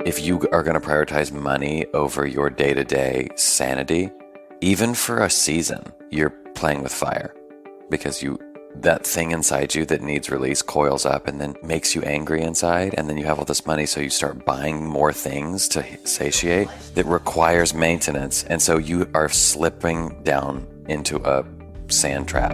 If you are going to prioritize money over your day-to-day sanity, even for a season, you're playing with fire because that thing inside you that needs release coils up and then makes you angry inside, and then you have all this money, so you start buying more things to satiate that requires maintenance, and so you are slipping down into a sand trap.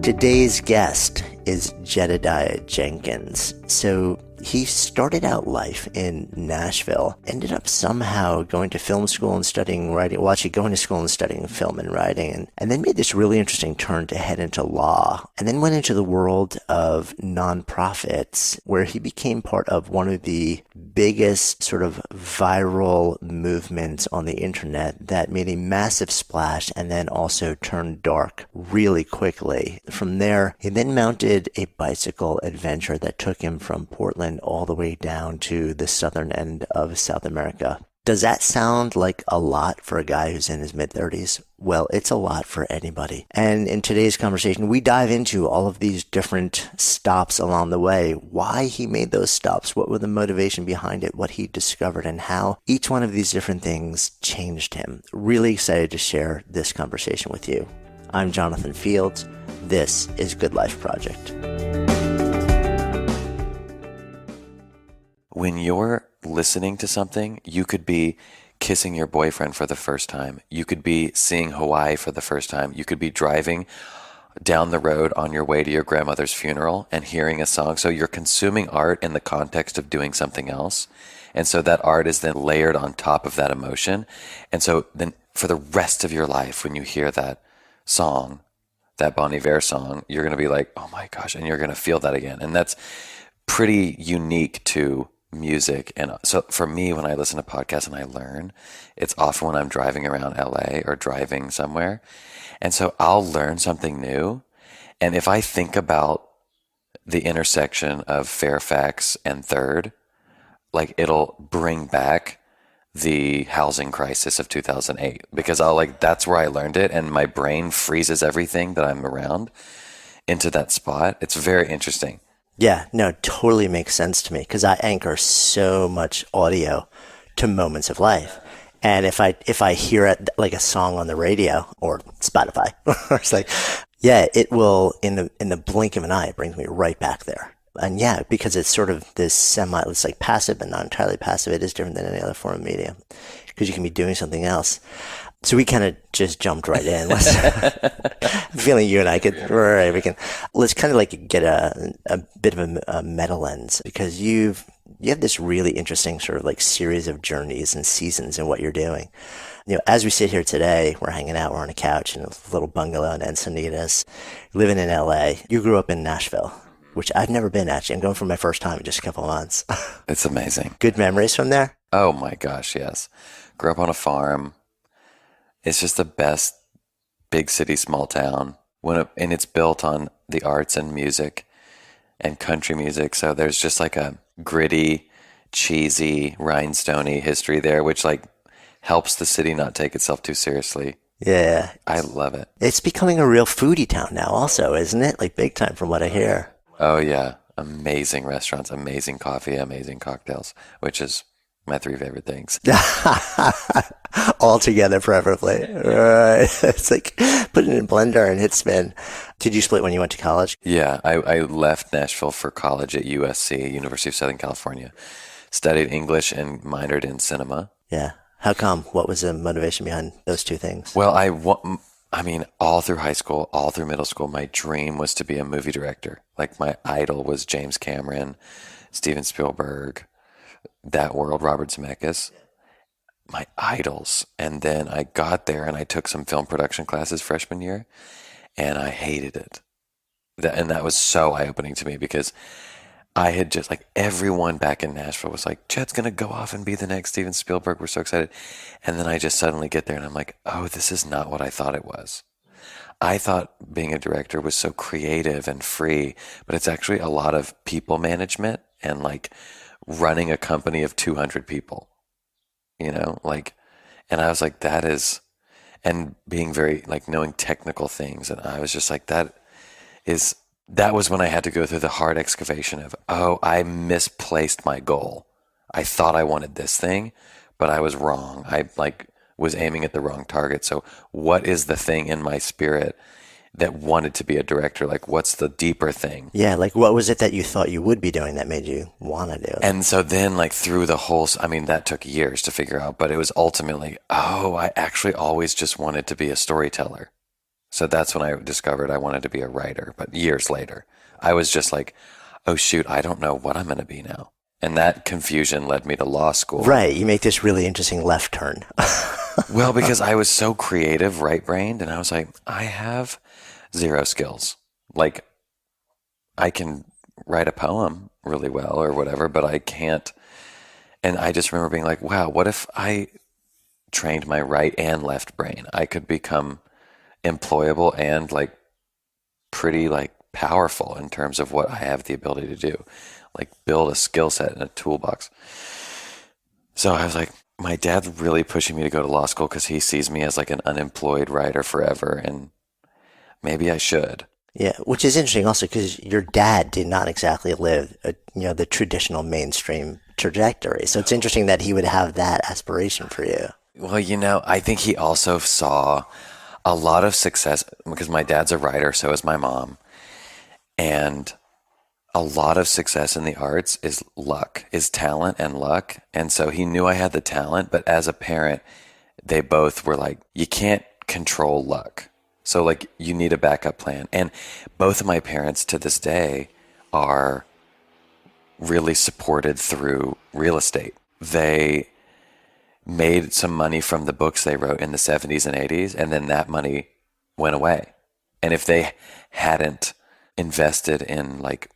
Today's guest is Jedidiah Jenkins. So he started out life in Nashville, ended up somehow going to film school and studying writing, well, actually going to school and studying film and writing, and then made this really interesting turn to head into law, and then went into the world of nonprofits, where he became part of one of the biggest sort of viral movements on the internet that made a massive splash and then also turned dark really quickly. From there, he then mounted a bicycle adventure that took him from Portland all the way down to the southern end of South America. Does that sound like a lot for a guy who's in his mid-30s? Well, it's a lot for anybody. And in today's conversation, we dive into all of these different stops along the way, why he made those stops, what were the motivation behind it, what he discovered, and how each one of these different things changed him. Really excited to share this conversation with you. I'm Jonathan Fields. This is Good Life Project. When you're listening to something, you could be kissing your boyfriend for the first time. You could be seeing Hawaii for the first time. You could be driving down the road on your way to your grandmother's funeral and hearing a song. So you're consuming art in the context of doing something else. And so that art is then layered on top of that emotion. And so then for the rest of your life, when you hear that song, that Bon Iver song, you're going to be like, oh my gosh, and you're going to feel that again. And that's pretty unique to music. And so for me, when I listen to podcasts and I learn, it's often when I'm driving around LA or driving somewhere. And so I'll learn something new. And if I think about the intersection of Fairfax and Third, like it'll bring back the housing crisis of 2008, because that's where I learned it, and my brain freezes everything that I'm around into that spot. It's very interesting. Yeah, no, totally makes sense to me because I anchor so much audio to moments of life. And if I hear it like a song on the radio or Spotify, it's like, yeah, it will in the blink of an eye, it brings me right back there. And yeah, because it's sort of this it's like passive but not entirely passive. It is different than any other form of media because you can be doing something else. So we kind of just jumped right in. I'm feeling you and I let's kind of like get a bit of a meta lens, because you have this really interesting sort of like series of journeys and seasons in what you're doing. You know, as we sit here today, we're hanging out, we're on a couch in a little bungalow in Encinitas, living in LA. You grew up in Nashville, which I've never been, actually. I'm going for my first time in just a couple of months. It's amazing. Good memories from there? Oh my gosh, yes. Grew up on a farm. It's just the best big city, small town. And it's built on the arts and music and country music. So there's just like a gritty, cheesy, rhinestoney history there, which like helps the city not take itself too seriously. Yeah. I love it. It's becoming a real foodie town now also, isn't it? Like big time from what I hear. Oh yeah. Amazing restaurants, amazing coffee, amazing cocktails, which is my three favorite things. All together preferably. Right. It's like put it in a blender and hit spin. Did you split when you went to college? Yeah, I left Nashville for college at USC, University of Southern California. Studied English and minored in cinema. Yeah. How come? What was the motivation behind those two things? Well, I mean, all through high school, all through middle school, my dream was to be a movie director. Like my idol was James Cameron, Steven Spielberg, that world, Robert Zemeckis, my idols. And then I got there and I took some film production classes freshman year and I hated it. And that was so eye-opening to me because I had just like everyone back in Nashville was like, Jed's going to go off and be the next Steven Spielberg. We're so excited. And then I just suddenly get there and I'm like, oh, this is not what I thought it was. I thought being a director was so creative and free, but it's actually a lot of people management and like running a company of 200 people, like, and I was like, that is, and being very like knowing technical things. And I was just like, that is that was when I had to go through the hard excavation of, oh, I misplaced my goal. I thought I wanted this thing, but I was wrong. I was aiming at the wrong target. So what is the thing in my spirit that wanted to be a director? Like, what's the deeper thing? Yeah, like what was it that you thought you would be doing that made you want to do it? And so then, like, through the whole, I mean, that took years to figure out, but it was ultimately, oh, I actually always just wanted to be a storyteller. So that's when I discovered I wanted to be a writer. But years later, I was just like, oh, shoot, I don't know what I'm going to be now. And that confusion led me to law school. Right. You make this really interesting left turn. Well, because I was so creative, right-brained, and I was like, I have zero skills. Like, I can write a poem really well or whatever, but I can't. And I just remember being like, wow, what if I trained my right and left brain? I could become employable and like pretty like powerful in terms of what I have the ability to do, like build a skill set in a toolbox. So I was like, my dad's really pushing me to go to law school because he sees me as like an unemployed writer forever, and maybe I should. Yeah, which is interesting also because your dad did not exactly live, the traditional mainstream trajectory. So it's interesting that he would have that aspiration for you. Well, I think he also saw a lot of success because my dad's a writer, so is my mom. And a lot of success in the arts is luck, is talent and luck. And so he knew I had the talent, but as a parent, they both were like, you can't control luck. So like you need a backup plan. And both of my parents to this day are really supported through real estate. They made some money from the books they wrote in the 70s and 80s, and then that money went away. And if they hadn't invested in like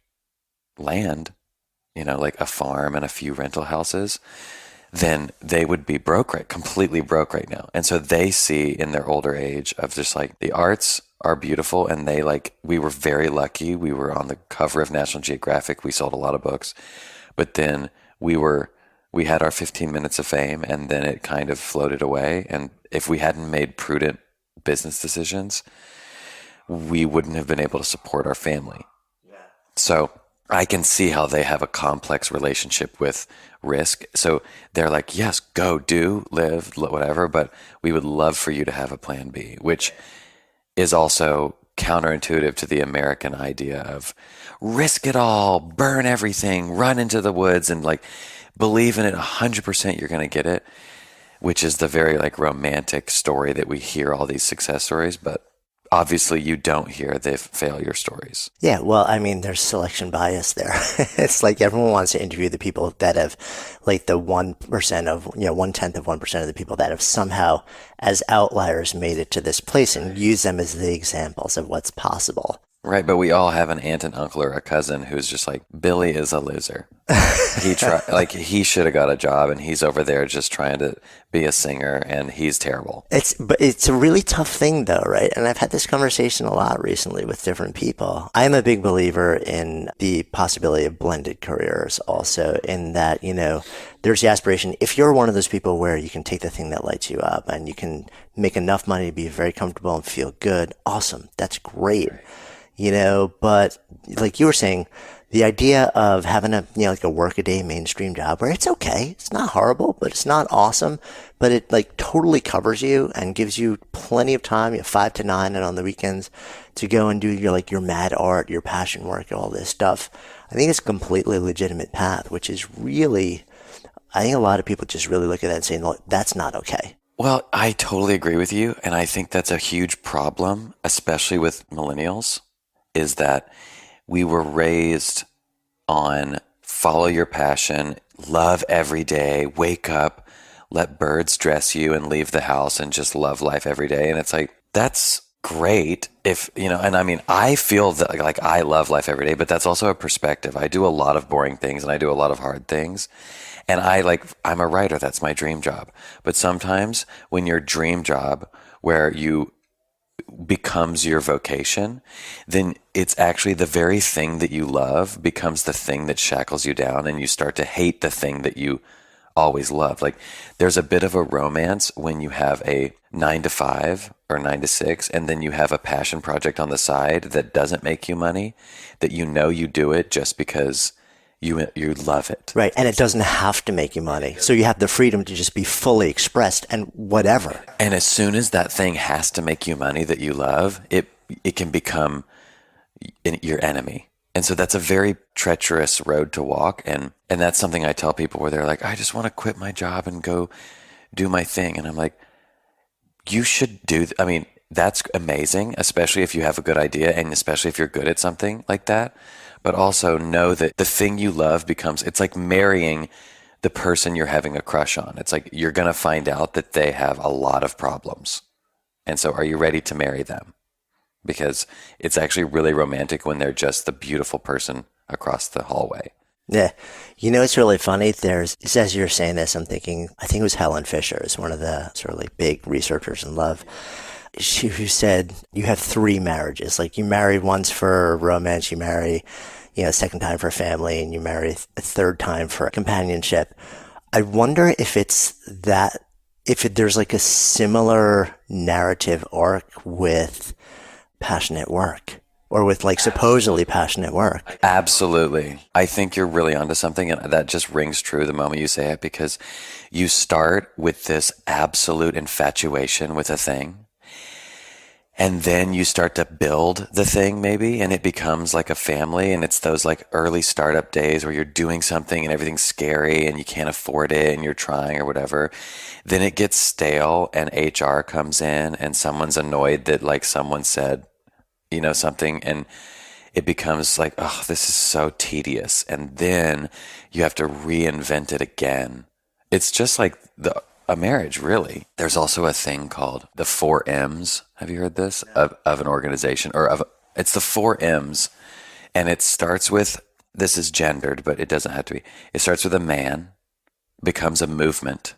land, like a farm and a few rental houses, then they would be broke, right? Completely broke right now. And so they see in their older age of just like the arts are beautiful, and we were very lucky. We were on the cover of National Geographic. We sold a lot of books, but then we had our 15 minutes of fame, and then it kind of floated away. And if we hadn't made prudent business decisions, we wouldn't have been able to support our family. Yeah. So I can see how they have a complex relationship with risk. So they're like, yes, go, do, live, whatever, but we would love for you to have a plan B, which is also counterintuitive to the American idea of risk it all, burn everything, run into the woods, and like believe in it 100% you're going to get it, which is the very like romantic story that we hear all these success stories, but obviously you don't hear the failure stories. Yeah, well, I mean, there's selection bias there. It's like everyone wants to interview the people that have, like the 1% of, 1/10 of 1% of the people that have somehow, as outliers, made it to this place and use them as the examples of what's possible. Right, but we all have an aunt and uncle or a cousin who's just like, Billy is a loser. He should have got a job, and he's over there just trying to be a singer, and he's terrible. But it's a really tough thing though, right? And I've had this conversation a lot recently with different people. I'm a big believer in the possibility of blended careers also, in that, there's the aspiration. If you're one of those people where you can take the thing that lights you up and you can make enough money to be very comfortable and feel good, awesome. That's great. But like you were saying, the idea of having like a workaday mainstream job where it's okay, it's not horrible, but it's not awesome, but it like totally covers you and gives you plenty of time, 5 to 9 and on the weekends to go and do your mad art, your passion work, all this stuff. I think it's a completely legitimate path, which is really, I think a lot of people just really look at that and say, no, that's not okay. Well, I totally agree with you. And I think that's a huge problem, especially with millennials, is that we were raised on follow your passion, love every day, wake up, let birds dress you, and leave the house and just love life every day. And it's like, that's great if, and I mean, I feel that like I love life every day, but that's also a perspective. I do a lot of boring things and I do a lot of hard things. And I'm a writer. That's my dream job. But sometimes when your dream job, where you becomes your vocation, then it's actually the very thing that you love becomes the thing that shackles you down, and you start to hate the thing that you always loved. Like there's a bit of a romance when you have a 9 to 5 or 9 to 6, and then you have a passion project on the side that doesn't make you money, that you know you do it just because you love it. Right. And it doesn't have to make you money. So you have the freedom to just be fully expressed and whatever. And as soon as that thing has to make you money that you love, it can become your enemy. And so that's a very treacherous road to walk. And that's something I tell people where they're like, I just want to quit my job and go do my thing. And I'm like, you should I mean, that's amazing, especially if you have a good idea and especially if you're good at something like that. But also know that the thing you love it's like marrying the person you're having a crush on. It's like you're going to find out that they have a lot of problems. And so are you ready to marry them? Because it's actually really romantic when they're just the beautiful person across the hallway. Yeah. You know, it's really funny. As you're saying this, I'm thinking, I think it was Helen Fisher, is one of the sort of like big researchers in love. Who said you have 3 marriages. Like you marry once for romance, you marry, a second time for family, and you marry a third time for companionship. I wonder if there's like a similar narrative arc with passionate work, or with like supposedly passionate work. Absolutely. I think you're really onto something, and that just rings true the moment you say it, because you start with this absolute infatuation with a thing, and then you start to build the thing maybe, and it becomes like a family, and it's those like early startup days where you're doing something and everything's scary and you can't afford it and you're trying or whatever. Then it gets stale and HR comes in and someone's annoyed that like someone said something, and it becomes like, oh, this is so tedious. And then you have to reinvent it again. It's just like a marriage, really. There's also a thing called the 4Ms. Have you heard this? Of an organization, it's the 4Ms. And it starts with, this is gendered, but it doesn't have to be. It starts with a man, becomes a movement,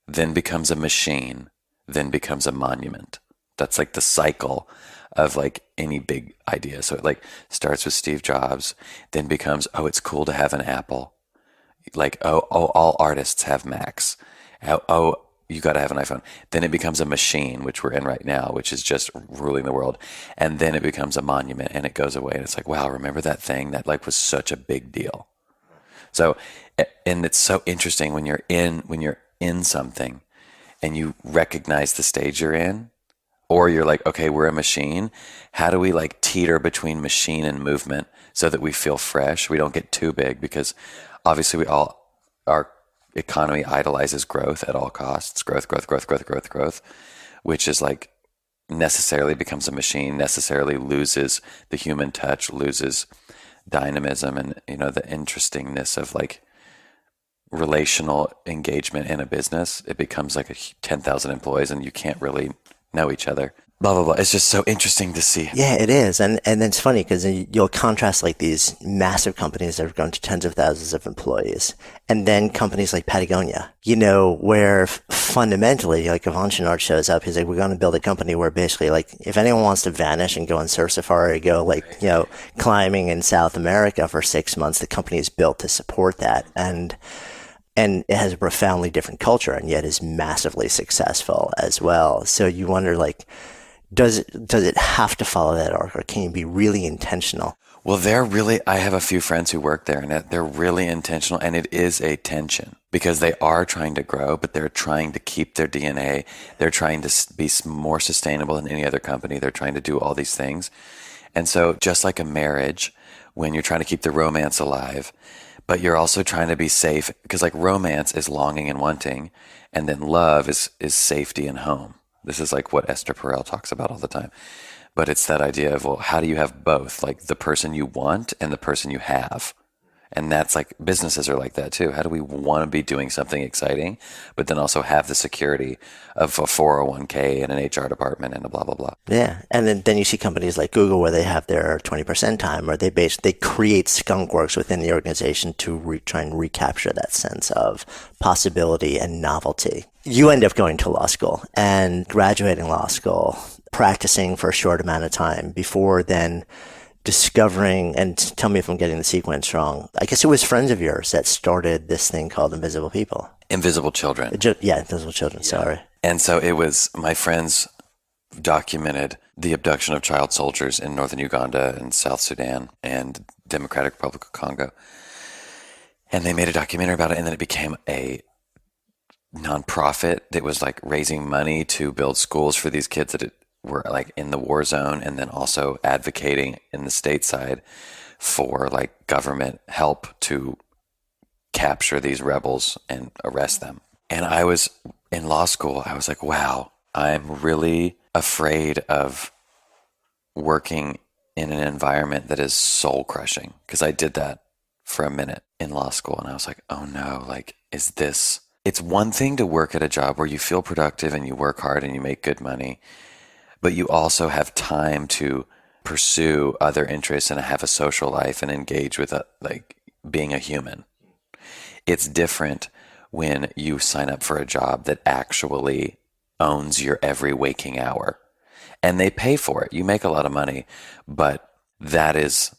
then becomes a machine, then becomes a monument. That's like the cycle of like any big idea. So it like starts with Steve Jobs, then becomes, oh, it's cool to have an Apple. Like, oh, all artists have Macs. Oh, you got to have an iPhone. Then it becomes a machine, which we're in right now, which is just ruling the world. And then it becomes a monument and it goes away. And it's like, wow, remember that thing that like was such a big deal. So, and it's so interesting when you're in something and you recognize the stage you're in, or you're like, okay, we're a machine. How do we like teeter between machine and movement so that we feel fresh? We don't get too big, because obviously our economy idolizes growth at all costs. Growth, which is like necessarily becomes a machine, necessarily loses the human touch, loses dynamism and, the interestingness of like relational engagement in a business. It becomes like 10,000 employees and you can't really know each other. Blah, blah, blah. It's just so interesting to see. Yeah, it is. And it's funny because you'll contrast like these massive companies that have grown to tens of thousands of employees. And then companies like Patagonia, where fundamentally like Yvon Chouinard shows up, he's like, we're going to build a company where basically like if anyone wants to vanish and go on surf safari, go like, climbing in South America for 6 months, the company is built to support that. And it has a profoundly different culture and yet is massively successful as well. So you wonder like, does it have to follow that arc, or can you be really intentional? Well, I have a few friends who work there, and they're really intentional, and it is a tension because they are trying to grow, but they're trying to keep their DNA. They're trying to be more sustainable than any other company. They're trying to do all these things. And so just like a marriage, when you're trying to keep the romance alive, but you're also trying to be safe, because like romance is longing and wanting, and then love is safety and home. This is like what Esther Perel talks about all the time. But it's that idea of, well, how do you have both? Like the person you want and the person you have. And that's like, businesses are like that too. How do we want to be doing something exciting, but then also have the security of a 401k and an HR department and a blah, blah, blah. Yeah. And then you see companies like Google where they have their 20% time, or they create skunkworks within the organization to try and recapture that sense of possibility and novelty. You end up going to law school and graduating law school, practicing for a short amount of time before then discovering, and tell me if I'm getting the sequence wrong, I guess it was friends of yours that started this thing called Invisible People. Invisible Children. Yeah, Invisible Children, sorry. And so it was, my friends documented the abduction of child soldiers in northern Uganda and South Sudan and Democratic Republic of Congo. And they made a documentary about it, and then it became a nonprofit that was like raising money to build schools for these kids that were like in the war zone, and then also advocating in the stateside for like government help to capture these rebels and arrest them. And I was in law school, I was like, wow, I'm really afraid of working in an environment that is soul crushing, because I did that for a minute in law school, and I was like, oh no, like, is this, it's one thing to work at a job where you feel productive and you work hard and you make good money, but you also have time to pursue other interests and have a social life and engage with like being a human. It's different when you sign up for a job that actually owns your every waking hour, and they pay for it. You make a lot of money, but that is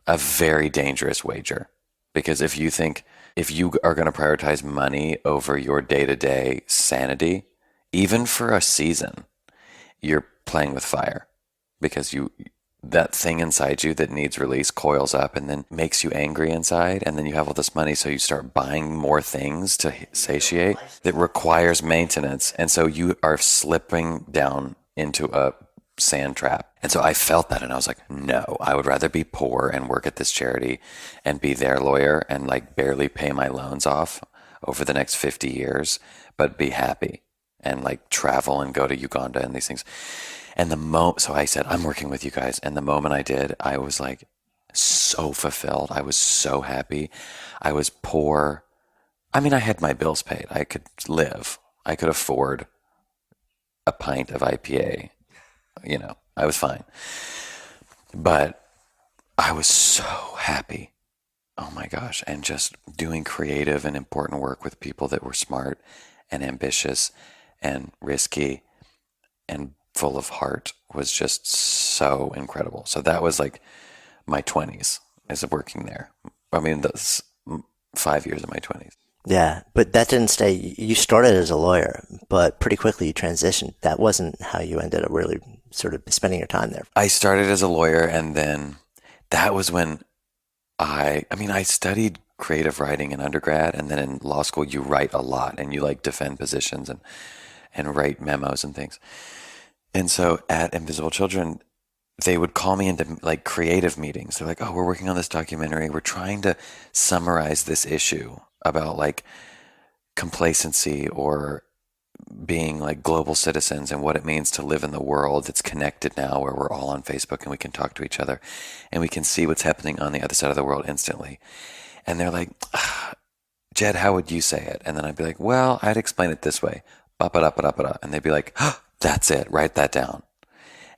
a very dangerous wager, because if you are going to prioritize money over your day-to-day sanity, even for a season, you're playing with fire, because that thing inside you that needs release coils up and then makes you angry inside, and then you have all this money, so you start buying more things to satiate that requires maintenance, and so you are slipping down into a sand trap. And so I felt that, and I was like, no, I would rather be poor and work at this charity and be their lawyer and like barely pay my loans off over the next 50 years, but be happy and like travel and go to Uganda and these things. And so I said, I'm working with you guys. And the moment I did, I was like so fulfilled. I was so happy. I was poor. I mean, I had my bills paid. I could live. I could afford a pint of IPA. You know, I was fine. But I was so happy. Oh my gosh. And just doing creative and important work with people that were smart and ambitious and risky and full of heart was just so incredible. So that was like my 20s as working there. I mean, those 5 years of my 20s. Yeah, but that didn't stay. You started as a lawyer, but pretty quickly you transitioned. That wasn't how you ended up really sort of spending your time there. I started as a lawyer, and then that was when I studied creative writing in undergrad, and then in law school you write a lot and you like defend positions and write memos and things. And so at Invisible Children, they would call me into like creative meetings. They're like, oh, we're working on this documentary. We're trying to summarize this issue about like complacency or being like global citizens and what it means to live in the world that's connected now, where we're all on Facebook and we can talk to each other and we can see what's happening on the other side of the world instantly. And they're like, Jed, how would you say it? And then I'd be like, well, I'd explain it this way. Ba-ba-da-ba-da-ba-da. And they'd be like, that's it. Write that down.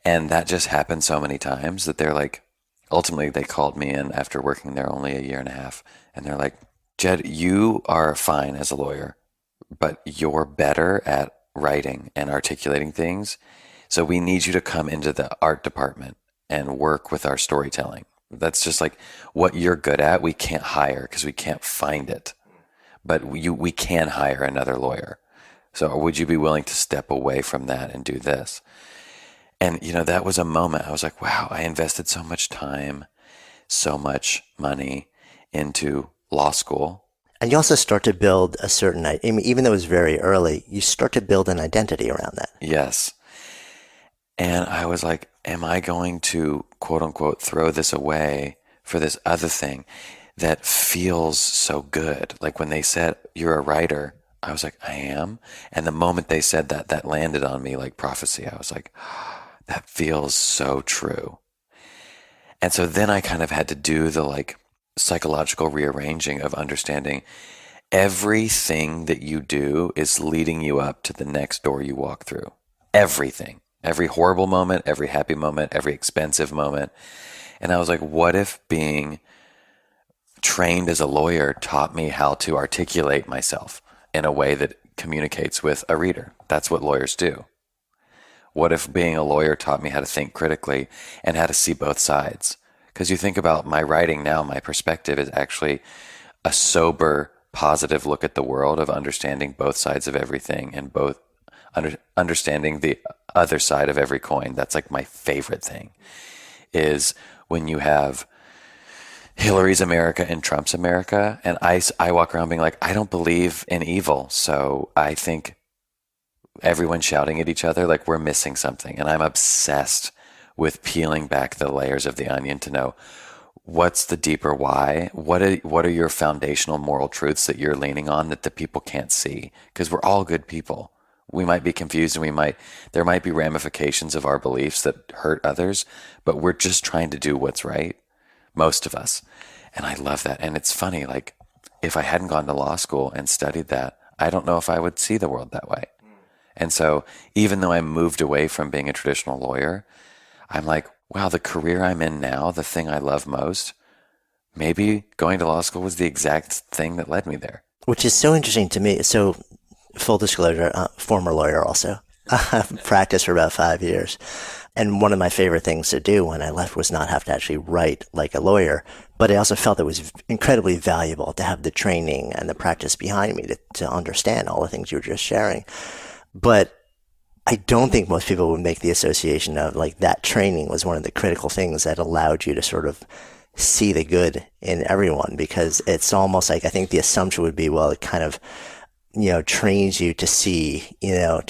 And that just happened so many times that they're like, ultimately they called me in after working there only a year and a half. And they're like, Jed, you are fine as a lawyer, but you're better at writing and articulating things. So we need you to come into the art department and work with our storytelling. That's just like what you're good at. We can't hire because we can't find it, but we can hire another lawyer. So would you be willing to step away from that and do this? And, you know, that was a moment. I was like, wow, I invested so much time, so much money into law school. And you also start to build a certain, I mean, even though it was very early, you start to build an identity around that. Yes. And I was like, am I going to, quote unquote, throw this away for this other thing that feels so good? Like when they said, you're a writer, I was like, I am. And the moment they said that, that landed on me like prophecy. I was like, that feels so true. And so then I kind of had to do the like psychological rearranging of understanding everything that you do is leading you up to the next door you walk through. Everything. Every horrible moment, every happy moment, every expensive moment. And I was like, what if being trained as a lawyer taught me how to articulate myself in a way that communicates with a reader? That's what lawyers do. What if being a lawyer taught me how to think critically and how to see both sides? Because you think about my writing now, my perspective is actually a sober positive look at the world of understanding both sides of everything and both understanding the other side of every coin. That's like my favorite thing, is when you have Hillary's America and Trump's America. And I walk around being like, I don't believe in evil. So I think everyone shouting at each other, like we're missing something. And I'm obsessed with peeling back the layers of the onion to know what's the deeper why. What are your foundational moral truths that you're leaning on that the people can't see? Because we're all good people. We might be confused, and there might be ramifications of our beliefs that hurt others, but we're just trying to do what's right, most of us. And I love that. And it's funny, like if I hadn't gone to law school and studied that, I don't know if I would see the world that way. And so even though I moved away from being a traditional lawyer, I'm like, wow, the career I'm in now, the thing I love most, maybe going to law school was the exact thing that led me there. Which is so interesting to me. So, full disclosure, former lawyer also. Practiced for about 5 years. And one of my favorite things to do when I left was not have to actually write like a lawyer, but I also felt it was incredibly valuable to have the training and the practice behind me to understand all the things you were just sharing. But I don't think most people would make the association of like that training was one of the critical things that allowed you to sort of see the good in everyone, because it's almost like, I think the assumption would be, well, it kind of, trains you to see, how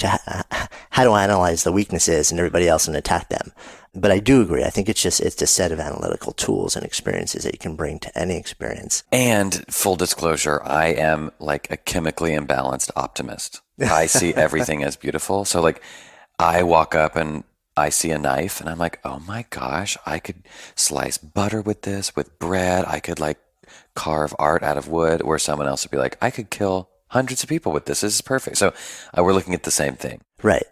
to analyze the weaknesses in everybody else and attack them. But I do agree. I think it's a set of analytical tools and experiences that you can bring to any experience. And full disclosure, I am like a chemically imbalanced optimist. I see everything as beautiful. So like I walk up and I see a knife and I'm like, oh my gosh, I could slice butter with this, with bread. I could like carve art out of wood, where someone else would be like, I could kill hundreds of people with this. This is perfect. So we're looking at the same thing. Right.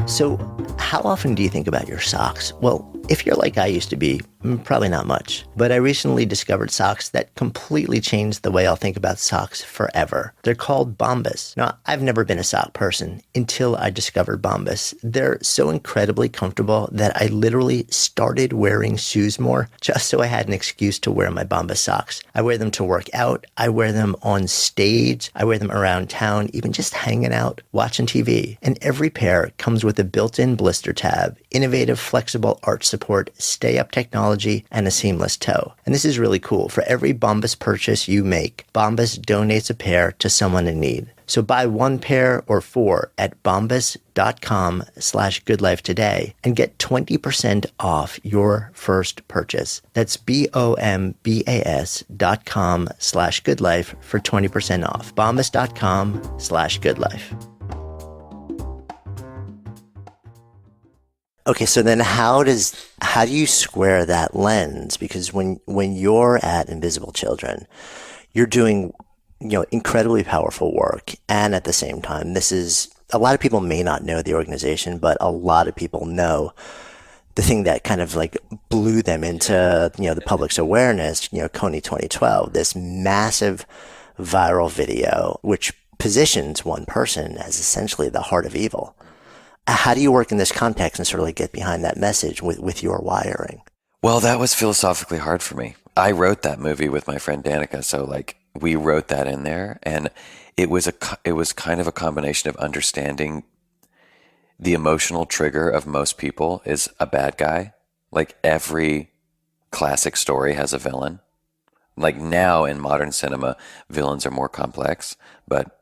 So how often do you think about your socks? Well, if you're like I used to be, probably not much. But I recently discovered socks that completely changed the way I'll think about socks forever. They're called Bombas. Now, I've never been a sock person until I discovered Bombas. They're so incredibly comfortable that I literally started wearing shoes more just so I had an excuse to wear my Bombas socks. I wear them to work out. I wear them on stage. I wear them around town, even just hanging out, watching TV. And every pair comes with a built-in blister tab, innovative flexible arch support, stay-up technology, and a seamless toe. And this is really cool. For every Bombas purchase you make, Bombas donates a pair to someone in need. So buy one pair or four at bombas.com/goodlife today and get 20% off your first purchase. That's bombas.com/goodlife for 20% off. bombas.com/goodlife. Okay, so then how do you square that lens? Because when you're at Invisible Children, you're doing, incredibly powerful work. And at the same time, this is, a lot of people may not know the organization, but a lot of people know the thing that kind of like blew them into, the public's awareness, Coney 2012, this massive viral video, which positions one person as essentially the heart of evil. How do you work in this context and sort of like get behind that message with your wiring? Well, that was philosophically hard for me. I wrote that movie with my friend Danica, so like we wrote that in there, and it was kind of a combination of understanding the emotional trigger of most people is a bad guy. Like every classic story has a villain. Like now in modern cinema, villains are more complex, but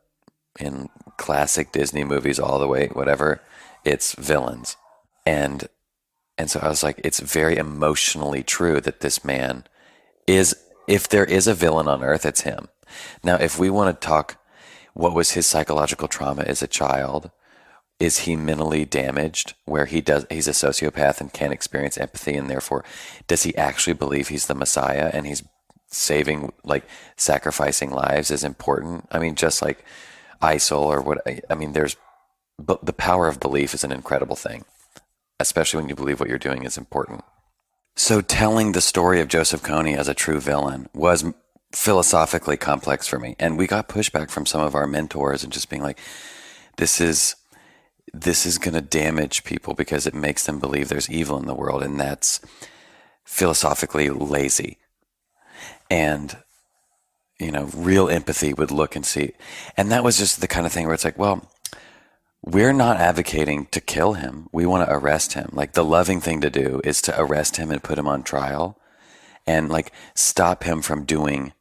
in classic Disney movies all the way, whatever, it's villains. And so I was like, it's very emotionally true that this man is, if there is a villain on earth, it's him. Now, if we want to talk, what was his psychological trauma as a child? Is he mentally damaged where he's a sociopath and can't experience empathy, and therefore does he actually believe he's the Messiah and he's saving, like sacrificing lives is important? I mean, just like ISIL or what, I mean, but the power of belief is an incredible thing, especially when you believe what you're doing is important. So telling the story of Joseph Kony as a true villain was philosophically complex for me. And we got pushback from some of our mentors and just being like, this is going to damage people because it makes them believe there's evil in the world. And that's philosophically lazy. And, real empathy would look and see. And that was just the kind of thing where it's like, well, we're not advocating to kill him. We want to arrest him. Like, the loving thing to do is to arrest him and put him on trial and like stop him from doing,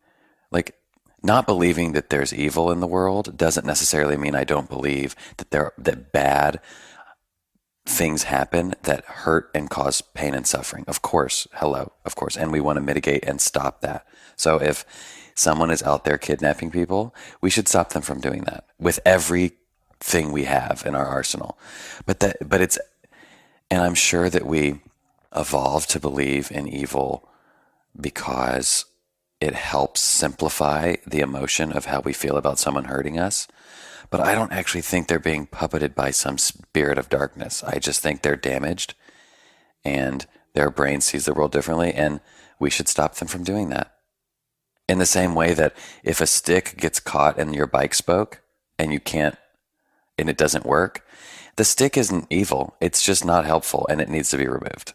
like, not believing that there's evil in the world doesn't necessarily mean I don't believe that bad things happen that hurt and cause pain and suffering. Of course, of course. And we want to mitigate and stop that. So if someone is out there kidnapping people, we should stop them from doing that with everything we have in our arsenal. But I'm sure that we evolved to believe in evil because it helps simplify the emotion of how we feel about someone hurting us. But I don't actually think they're being puppeted by some spirit of darkness. I just think they're damaged and their brain sees the world differently, and we should stop them from doing that. In the same way that if a stick gets caught in your bike spoke and it doesn't work, the stick isn't evil. It's just not helpful and it needs to be removed.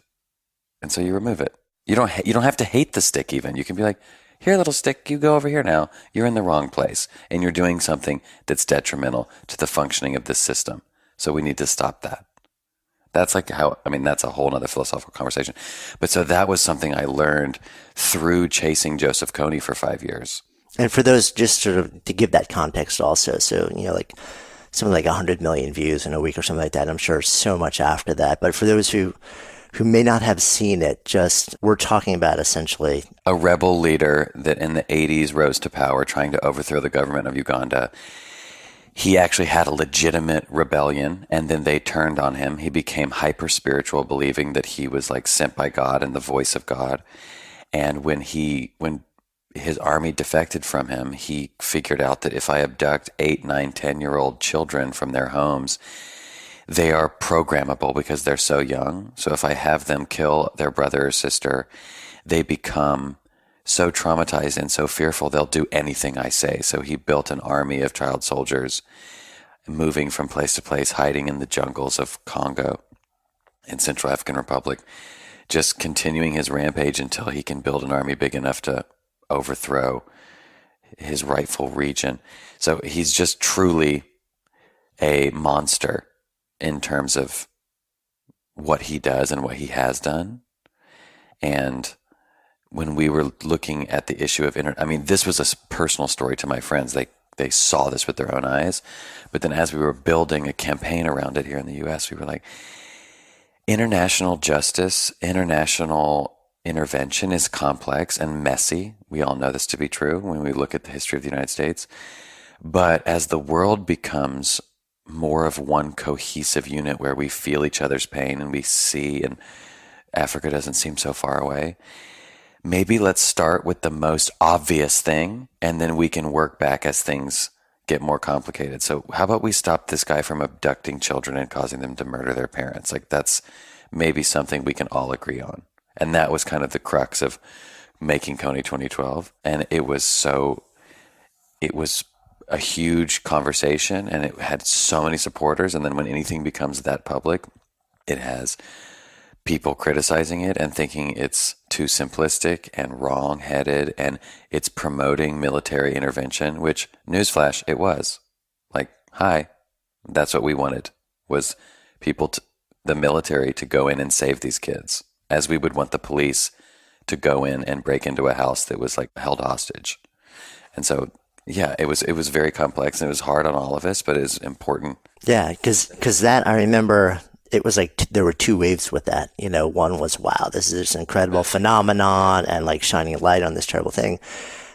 And so you remove it. You don't have to hate the stick even. You can be like, here, little stick, you go over here now. You're in the wrong place, and you're doing something that's detrimental to the functioning of this system. So we need to stop that. That's that's a whole nother philosophical conversation. But so that was something I learned through chasing Joseph Kony for 5 years. And for those, just sort of to give that context also, so, like something like 100 million views in a week or something like that, I'm sure so much after that. But for those who may not have seen it, we're talking about essentially a rebel leader that in the 80s rose to power trying to overthrow the government of Uganda. He actually had a legitimate rebellion, and then they turned on him. He became hyper spiritual, believing that he was like sent by God and the voice of God. And when his army defected from him, he figured out that if I abduct 8, 9, 10-year-old children from their homes, they are programmable because they're so young. So if I have them kill their brother or sister, they become so traumatized and so fearful they'll do anything I say. So he built an army of child soldiers moving from place to place, hiding in the jungles of Congo and Central African Republic, just continuing his rampage until he can build an army big enough to overthrow his rightful region. So he's just truly a monster in terms of what he does and what he has done. And when we were looking at the issue of this was a personal story to my friends. They saw this with their own eyes. But then as we were building a campaign around it here in the US, we were like, international justice, international intervention is complex and messy. We all know this to be true when we look at the history of the United States. But as the world becomes more of one cohesive unit where we feel each other's pain and we see, and Africa doesn't seem so far away, maybe let's start with the most obvious thing and then we can work back as things get more complicated. So how about we stop this guy from abducting children and causing them to murder their parents? Like, that's maybe something we can all agree on. And that was kind of the crux of making Kony 2012. And it was a huge conversation, and it had so many supporters. And then when anything becomes that public, it has people criticizing it and thinking it's too simplistic and wrong-headed, and it's promoting military intervention, which, newsflash, it was. Like, hi, that's what we wanted, was the military to go in and save these kids, as we would want the police to go in and break into a house that was like held hostage. And so, yeah, it was very complex, and it was hard on all of us, but it's important. Yeah, because that, I remember, it was like there were two waves with that. One was, wow, this is this incredible phenomenon and like shining a light on this terrible thing.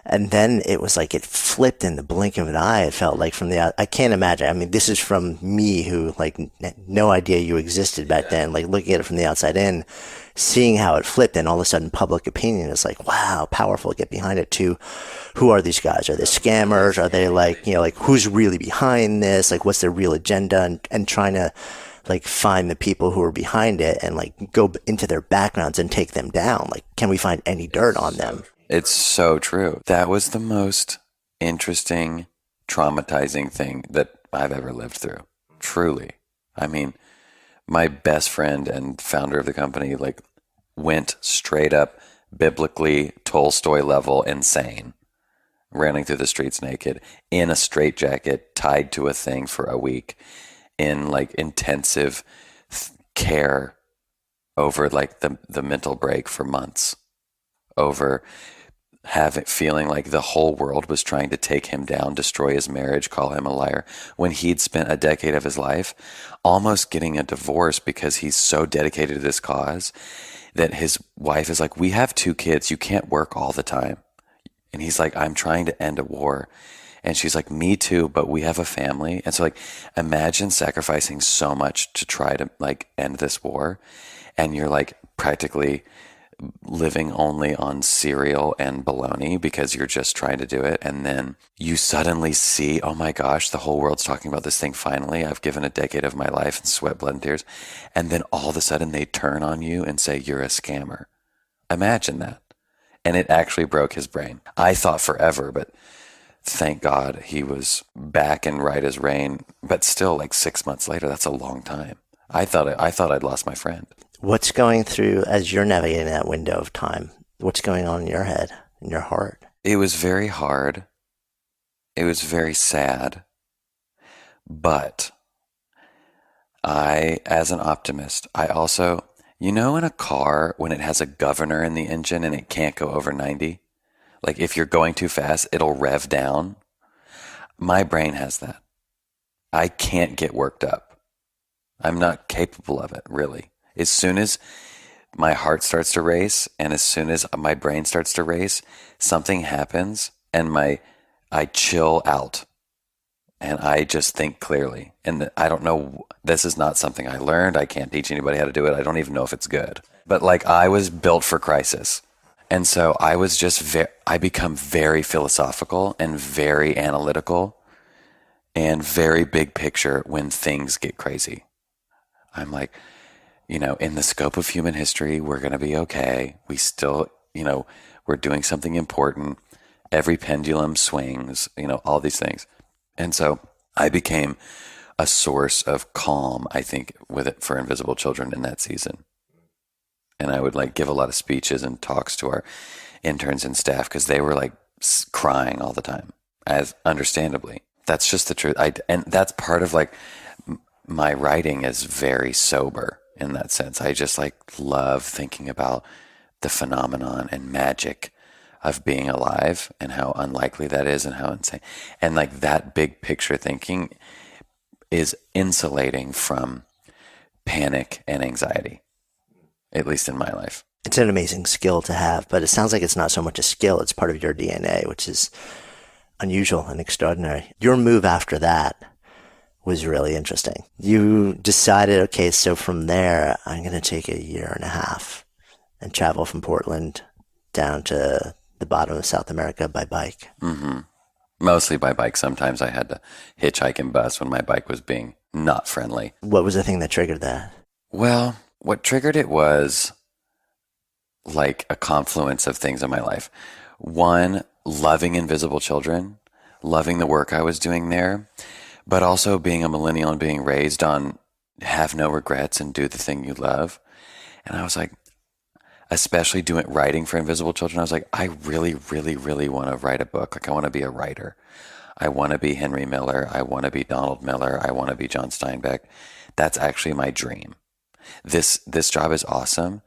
And then it was like it flipped in the blink of an eye. It felt like from I can't imagine. This is from me who like no idea you existed back then, like looking at it from the outside in, seeing how it flipped, and all of a sudden public opinion is like, wow, powerful, get behind it too. Who are these guys? Are they scammers? Are they like who's really behind this? Like, what's their real agenda? And trying to like find the people who are behind it and like go into their backgrounds and take them down. Like, can we find any dirt on them? It's so true. That was the most interesting, traumatizing thing that I've ever lived through. Truly. My best friend and founder of the company went straight up biblically Tolstoy level insane running through the streets naked, in a straitjacket, tied to a thing for a week, in like intensive care over like the mental break for months, over feeling like the whole world was trying to take him down, destroy his marriage, call him a liar, when he'd spent a decade of his life almost getting a divorce because he's so dedicated to this cause that his wife is like, we have 2 kids, you can't work all the time. And he's like, I'm trying to end a war. And she's like, me too, but we have a family. And so like, imagine sacrificing so much to try to like end this war. And you're like practically living only on cereal and bologna because you're just trying to do it. And then you suddenly see, oh my gosh, the whole world's talking about this thing finally. I've given a decade of my life in sweat, blood, and tears. And then all of a sudden they turn on you and say, you're a scammer. Imagine that. And it actually broke his brain. I thought forever, but thank God he was back and right as rain. But still, like 6 months later, that's a long time. I thought I'd lost my friend. What's going through as you're navigating that window of time? What's going on in your head, in your heart? It was very hard. It was very sad. But as an optimist, I also, in a car, when it has a governor in the engine and it can't go over 90, like if you're going too fast, it'll rev down. My brain has that. I can't get worked up. I'm not capable of it, really. As soon as my heart starts to race and as soon as my brain starts to race, something happens and I chill out and I just think clearly. And I don't know, this is not something I learned. I can't teach anybody how to do it. I don't even know if it's good. But like I was built for crisis. And so I was just, I become very philosophical and very analytical and very big picture when things get crazy. I'm like, in the scope of human history, we're going to be okay. We still, we're doing something important. Every pendulum swings, all these things. And so I became a source of calm, I think, with it for Invisible Children in that season. And I would like give a lot of speeches and talks to our interns and staff because they were like crying all the time, as understandably. That's just the truth. And that's part of like my writing is very sober. In that sense, I just like love thinking about the phenomenon and magic of being alive and how unlikely that is and how insane. And like that big picture thinking is insulating from panic and anxiety, at least in my life. It's an amazing skill to have, but it sounds like it's not so much a skill, it's part of your DNA, which is unusual and extraordinary. Your move after that was really interesting. You decided, okay, so from there, I'm going to take a year and a half and travel from Portland down to the bottom of South America by bike. Mm-hmm. Mostly by bike. Sometimes I had to hitchhike and bus when my bike was being not friendly. What was the thing that triggered that? Well, what triggered it was like a confluence of things in my life. One, loving Invisible Children, loving the work I was doing there, but also being a millennial and being raised on have no regrets and do the thing you love. And I was like, especially writing for Invisible Children, I was like, I really, really, really want to write a book. Like I want to be a writer. I want to be Henry Miller. I want to be Donald Miller. I want to be John Steinbeck. That's actually my dream. This job is awesome,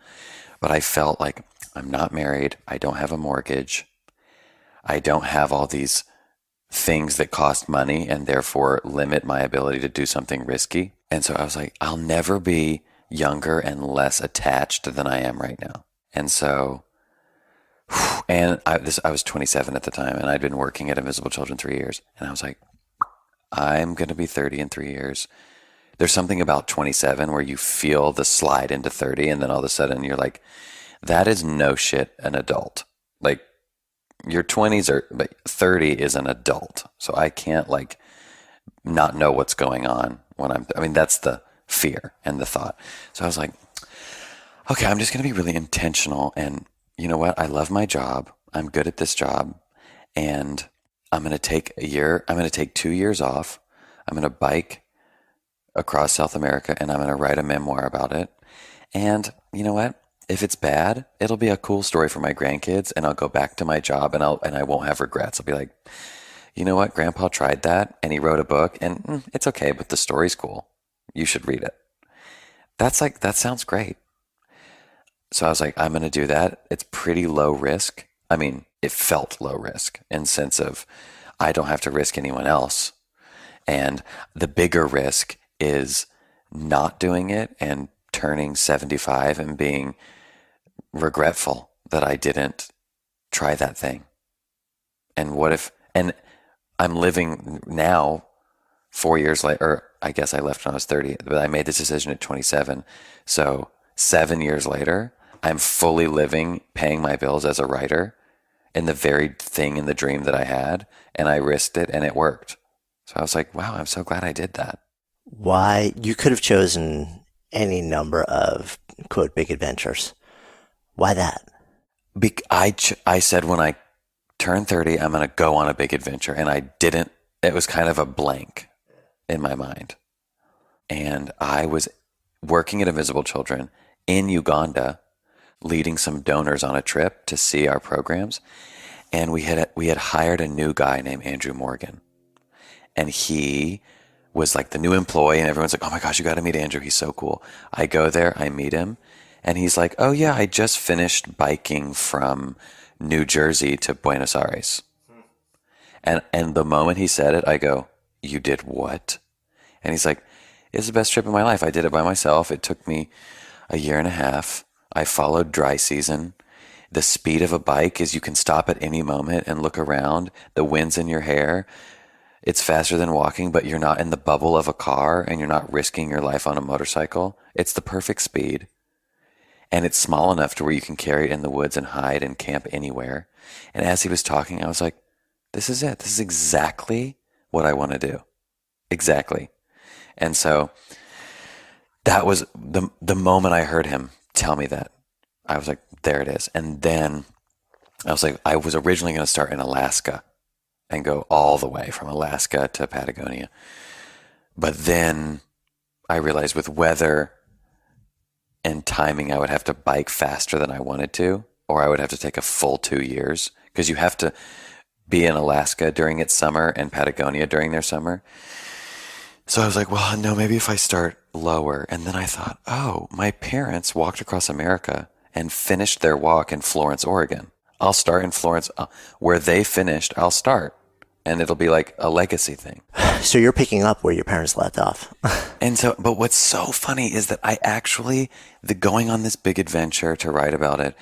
but I felt like I'm not married. I don't have a mortgage. I don't have all these things that cost money and therefore limit my ability to do something risky. And so I was like, I'll never be younger and less attached than I am right now. And so, and I was 27 at the time and I'd been working at Invisible Children 3 years. And I was like, I'm going to be 30 in 3 years. There's something about 27 where you feel the slide into 30 and then all of a sudden you're like, that is no shit an adult. Like, your 20s but 30 is an adult. So I can't like not know what's going on when that's the fear and the thought. So I was like, okay, I'm just going to be really intentional. And you know what? I love my job. I'm good at this job. And I'm going to take a year. I'm going to take 2 years off. I'm going to bike across South America and I'm going to write a memoir about it. And you know what? If it's bad, it'll be a cool story for my grandkids, and I'll go back to my job, and I won't have regrets. I'll be like, you know what, Grandpa tried that, and he wrote a book, and it's okay, but the story's cool. You should read it. That sounds great. So I was like, I'm going to do that. It's pretty low risk. I mean, it felt low risk in sense of I don't have to risk anyone else. And the bigger risk is not doing it and turning 75 and being regretful that I didn't try that thing. And what if, and I'm living now 4 years later, or I guess I left when I was 30, but I made this decision at 27. So 7 years later, I'm fully living, paying my bills as a writer in the very thing in the dream that I had, and I risked it and it worked. So I was like, wow, I'm so glad I did that. Why? You could have chosen any number of, quote, big adventures. Why that? I said when I turned 30, I'm going to go on a big adventure, and I didn't. It was kind of a blank in my mind. And I was working at Invisible Children in Uganda, leading some donors on a trip to see our programs. And we had hired a new guy named Andrew Morgan. And he was like the new employee, and everyone's like, oh my gosh, you got to meet Andrew. He's so cool. I go there, I meet him, and he's like, oh yeah, I just finished biking from New Jersey to Buenos Aires. And the moment he said it, I go, you did what? And he's like, it's the best trip of my life. I did it by myself. It took me a year and a half. I followed dry season. The speed of a bike is you can stop at any moment and look around. The wind's in your hair. It's faster than walking, but you're not in the bubble of a car, and you're not risking your life on a motorcycle. It's the perfect speed. And it's small enough to where you can carry it in the woods and hide and camp anywhere. And as he was talking, I was like, this is it. This is exactly what I want to do. Exactly. And so that was the moment I heard him tell me that. I was like, there it is. And then I was like, I was originally going to start in Alaska and go all the way from Alaska to Patagonia. But then I realized with weather and timing, I would have to bike faster than I wanted to, or I would have to take a full 2 years, because you have to be in Alaska during its summer and Patagonia during their summer. So I was like, well, no, maybe if I start lower. And then I thought, oh, my parents walked across America and finished their walk in Florence, Oregon. I'll start in Florence. Where they finished, I'll start. And it'll be like a legacy thing. So you're picking up where your parents left off. And so, but what's so funny is that I actually, going on this big adventure to write about it,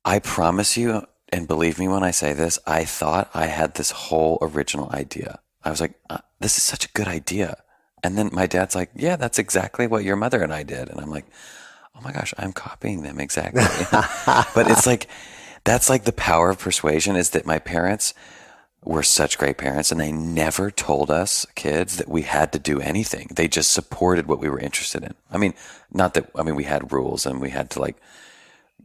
I promise you, and believe me when I say this, I thought I had this whole original idea. I was like, this is such a good idea. And then my dad's like, yeah, that's exactly what your mother and I did. And I'm like, oh my gosh, I'm copying them exactly. But it's like, that's like the power of persuasion, is that my parents were such great parents, and they never told us kids that we had to do anything. They just supported what we were interested in. I mean, we had rules, and we had to like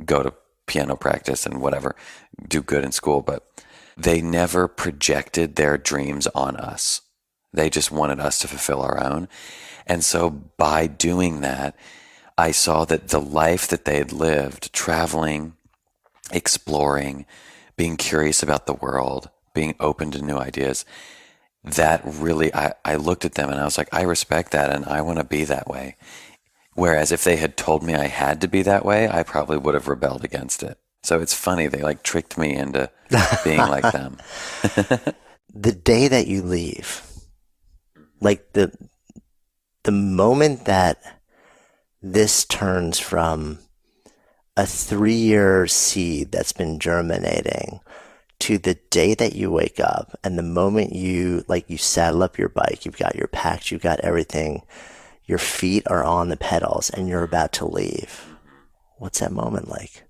go to piano practice and whatever, do good in school, but they never projected their dreams on us. They just wanted us to fulfill our own. And so by doing that, I saw that the life that they had lived, traveling, exploring, being curious about the world, being open to new ideas, that really, I looked at them and I was like, I respect that, and I want to be that way. Whereas if they had told me I had to be that way, I probably would have rebelled against it. So it's funny, they like tricked me into being like them. The day that you leave, like the moment that this turns from a 3-year seed that's been germinating to the day that you wake up, and the moment you saddle up your bike, you've got your packs, you've got everything, your feet are on the pedals, and you're about to leave. What's that moment like?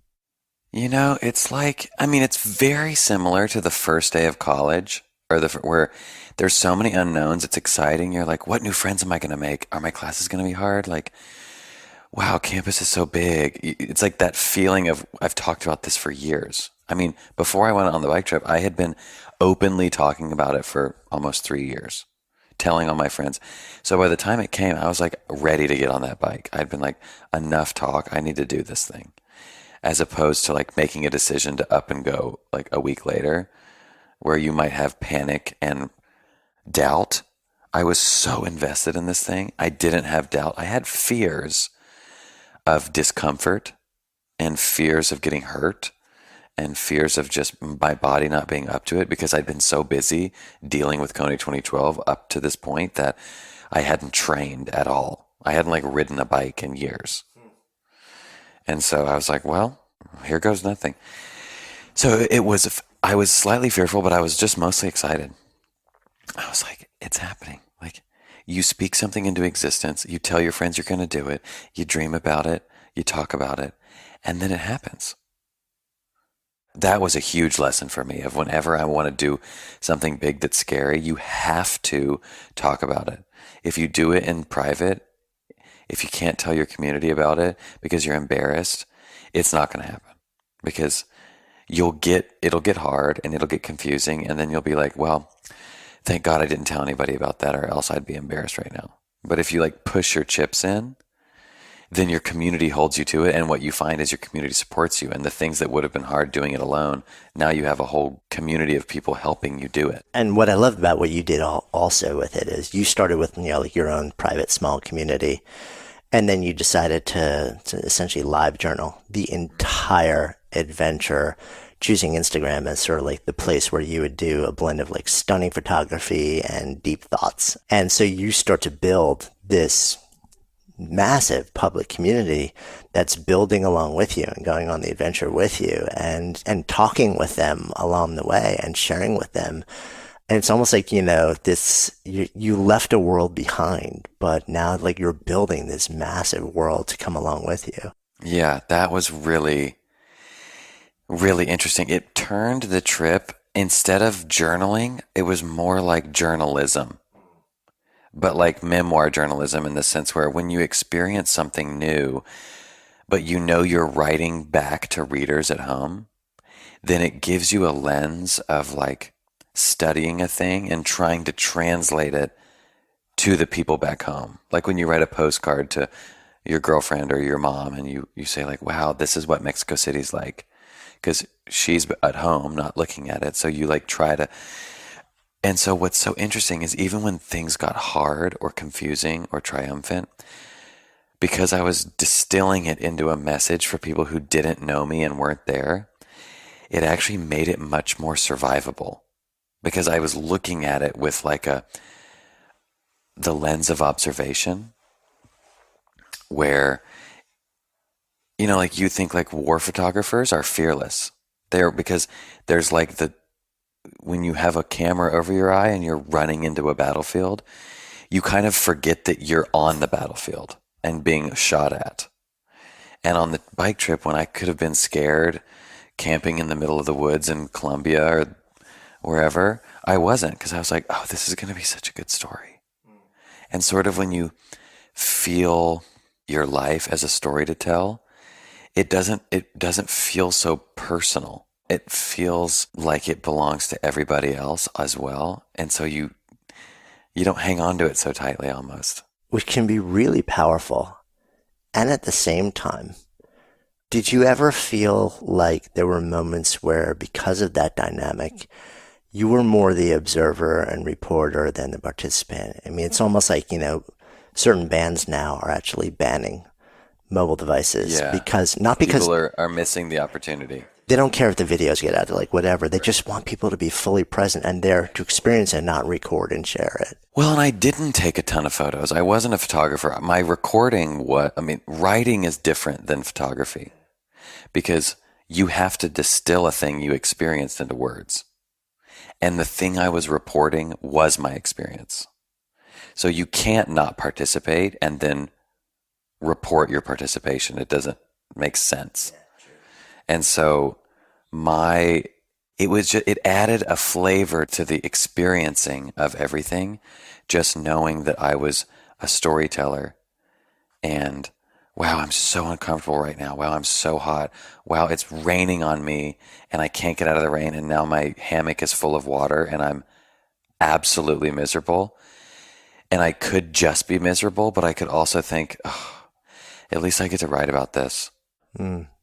You know, it's like, it's very similar to the first day of college, or where there's so many unknowns. It's exciting. You're like, what new friends am I going to make? Are my classes going to be hard? Like, wow, campus is so big. It's like that feeling of, I've talked about this for years. Before I went on the bike trip, I had been openly talking about it for almost 3 years, telling all my friends. So by the time it came, I was like ready to get on that bike. I'd been like, enough talk. I need to do this thing. as opposed to like making a decision to up and go like a week later, where you might have panic and doubt. I was so invested in this thing. I didn't have doubt. I had fears of discomfort and fears of getting hurt and fears of just my body not being up to it, because I'd been so busy dealing with Kony 2012 up to this point that I hadn't trained at all. I hadn't like ridden a bike in years. And so I was like, well, here goes nothing. So I was slightly fearful, but I was just mostly excited. I was like, it's happening. Like, you speak something into existence, you tell your friends you're going to do it, you dream about it, you talk about it, and then it happens. That was a huge lesson for me of whenever I want to do something big that's scary, you have to talk about it. If you do it in private, if you can't tell your community about it because you're embarrassed, it's not going to happen, because it'll get hard and it'll get confusing. And then you'll be like, well, thank God I didn't tell anybody about that, or else I'd be embarrassed right now. But if you like push your chips in, then your community holds you to it. And what you find is your community supports you. And the things that would have been hard doing it alone, now you have a whole community of people helping you do it. And what I love about what you did also with it is you started with, like your own private small community. And then you decided to essentially live journal the entire adventure, choosing Instagram as sort of like the place where you would do a blend of like stunning photography and deep thoughts. And so you start to build this massive public community that's building along with you and going on the adventure with you and talking with them along the way and sharing with them. And it's almost like, you left a world behind, but now like you're building this massive world to come along with you. Yeah, that was really, really interesting. It turned the trip, instead of journaling, it was more like journalism. But like memoir journalism, in the sense where when you experience something new, but you're writing back to readers at home, then it gives you a lens of like studying a thing and trying to translate it to the people back home. Like when you write a postcard to your girlfriend or your mom and you say like, wow, this is what Mexico City's like, because she's at home not looking at it. So you like try to. And so what's so interesting is even when things got hard or confusing or triumphant, because I was distilling it into a message for people who didn't know me and weren't there, it actually made it much more survivable, because I was looking at it with like the lens of observation, where, like you think like war photographers are fearless. Because there's like when you have a camera over your eye and you're running into a battlefield, you kind of forget that you're on the battlefield and being shot at. And on the bike trip, when I could have been scared camping in the middle of the woods in Colombia or wherever, I wasn't, because I was like, oh, this is going to be such a good story. And sort of when you feel your life as a story to tell, it doesn't feel so personal. It feels like it belongs to everybody else as well. And so you don't hang on to it so tightly almost. Which can be really powerful. And at the same time, did you ever feel like there were moments where, because of that dynamic, you were more the observer and reporter than the participant? I mean, it's almost like, certain bands now are actually banning mobile devices because people are missing the opportunity. They don't care if the videos get out, they're like, whatever. They just want people to be fully present and there to experience and not record and share it. Well, and I didn't take a ton of photos. I wasn't a photographer. My recording writing is different than photography, because you have to distill a thing you experienced into words. And the thing I was reporting was my experience. So you can't not participate and then report your participation. It doesn't make sense. And so it added a flavor to the experiencing of everything, just knowing that I was a storyteller. And wow, I'm so uncomfortable right now. Wow, I'm so hot. Wow, it's raining on me and I can't get out of the rain. And now my hammock is full of water and I'm absolutely miserable. And I could just be miserable, but I could also think, oh, at least I get to write about this.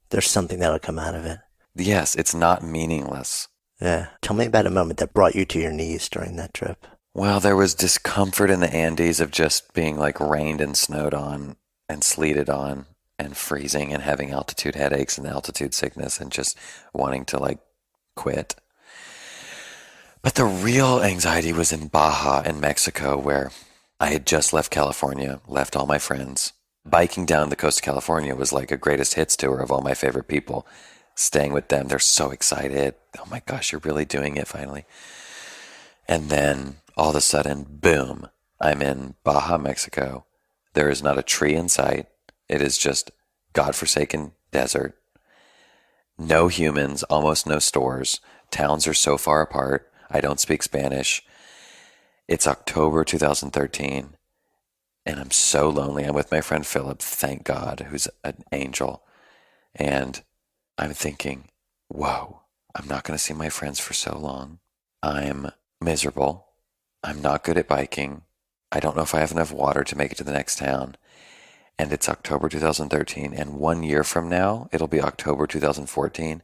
There's something that'll come out of it. Yes, it's not meaningless. Yeah. Tell me about a moment that brought you to your knees during that trip. Well, there was discomfort in the Andes of just being like rained and snowed on and sleeted on and freezing and having altitude headaches and altitude sickness and just wanting to like quit. But the real anxiety was in Baja in Mexico, where I had just left California, left all my friends. Biking down the coast of California was like a greatest hits tour of all my favorite people. Staying with them, they're so excited. Oh my gosh, you're really doing it finally. And then all of a sudden, boom, I'm in Baja, Mexico. There is not a tree in sight. It is just godforsaken desert. No humans, almost no stores. Towns are so far apart. I don't speak Spanish. It's October 2013, and I'm so lonely. I'm with my friend Philip, thank God, who's an angel. And I'm thinking, whoa, I'm not going to see my friends for so long. I'm miserable. I'm not good at biking. I don't know if I have enough water to make it to the next town. And it's October 2013, and 1 year from now, it'll be October 2014,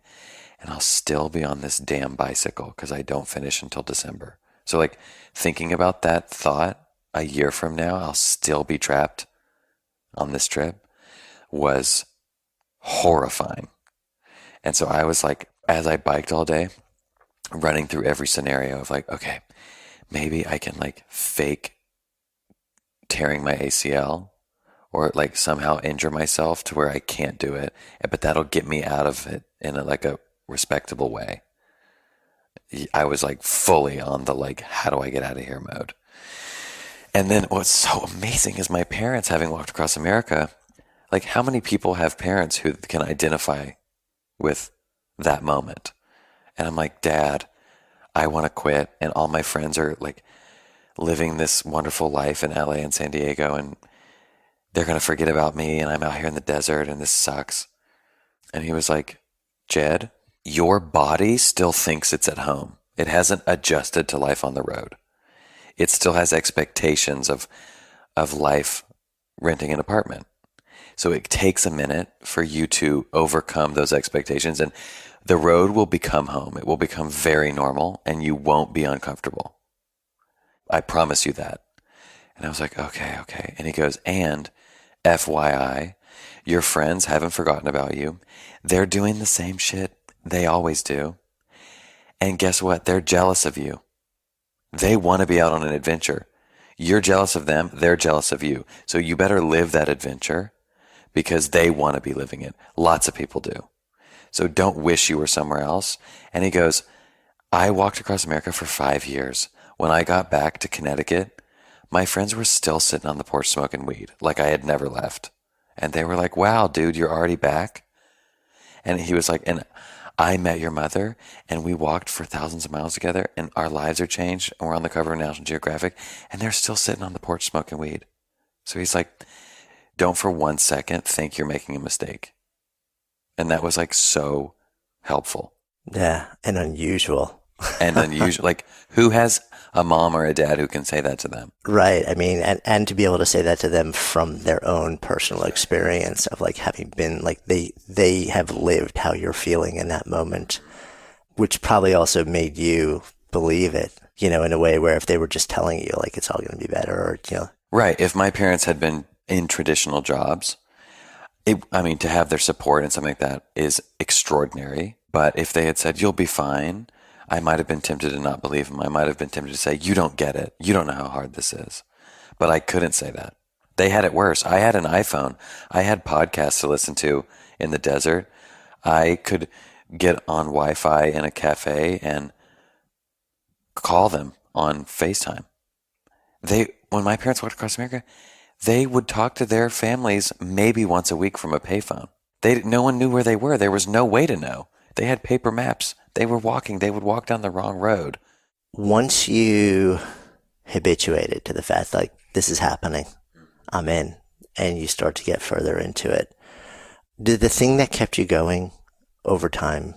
and I'll still be on this damn bicycle because I don't finish until December. So like thinking about that thought, a year from now, I'll still be trapped on this trip, was horrifying. And so I was like, as I biked all day, running through every scenario of like, okay, maybe I can like fake tearing my ACL or like somehow injure myself to where I can't do it, but that'll get me out of it in like a respectable way. I was like fully on the like, how do I get out of here mode? And then what's so amazing is my parents, having walked across America, like how many people have parents who can identify with that moment? And I'm like, Dad, I want to quit. And all my friends are like living this wonderful life in LA and San Diego, and they're going to forget about me, and I'm out here in the desert, and this sucks. And he was like, Jed, your body still thinks it's at home. It hasn't adjusted to life on the road. It still has expectations of life renting an apartment. So it takes a minute for you to overcome those expectations, and the road will become home. It will become very normal, and you won't be uncomfortable. I promise you that. And I was like, okay. And he goes, and FYI, your friends haven't forgotten about you. They're doing the same shit they always do. And guess what? They're jealous of you. They want to be out on an adventure. You're jealous of them. They're jealous of you. So you better live that adventure because they want to be living it. Lots of people do. So don't wish you were somewhere else. And he goes, I walked across America for 5 years. When I got back to Connecticut, my friends were still sitting on the porch smoking weed, like I had never left. And they were like, wow, dude, you're already back? And he was like, and I met your mother, and we walked for thousands of miles together, and our lives are changed, and we're on the cover of National Geographic, and they're still sitting on the porch smoking weed. So he's like, don't for 1 second think you're making a mistake. And that was like so helpful. Yeah, and unusual. And unusual. Like, who has a mom or a dad who can say that to them? Right. I mean, and to be able to say that to them from their own personal experience of like having been like they have lived how you're feeling in that moment, which probably also made you believe it, you know, in a way where if they were just telling you like it's all going to be better or, you know. Right. If my parents had been in traditional jobs, to have their support and something like that is extraordinary. But if they had said, you'll be fine, I might have been tempted to not believe them. I might have been tempted to say, you don't get it. You don't know how hard this is. But I couldn't say that. They had it worse. I had an iPhone. I had podcasts to listen to in the desert. I could get on Wi-Fi in a cafe and call them on FaceTime. When my parents walked across America, they would talk to their families maybe once a week from a payphone. No one knew where they were. There was no way to know. They had paper maps. They were walking. They would walk down the wrong road. Once you habituated to the fact like this is happening, I'm in, and you start to get further into it, did the thing that kept you going over time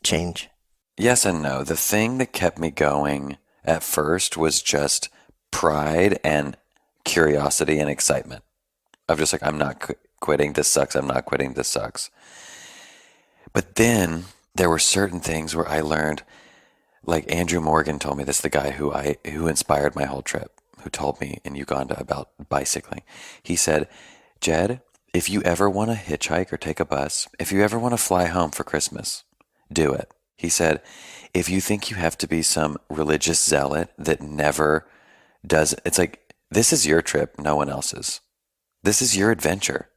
change? Yes and no. The thing that kept me going at first was just pride and curiosity and excitement of just like, I'm not quitting. This sucks. I'm not quitting. This sucks. But then there were certain things where I learned, like Andrew Morgan told me this, the guy who inspired my whole trip, who told me in Uganda about bicycling. He said, Jed, if you ever want to hitchhike or take a bus, if you ever want to fly home for Christmas, do it. He said, if you think you have to be some religious zealot that never does, it's like, this is your trip, no one else's. This is your adventure.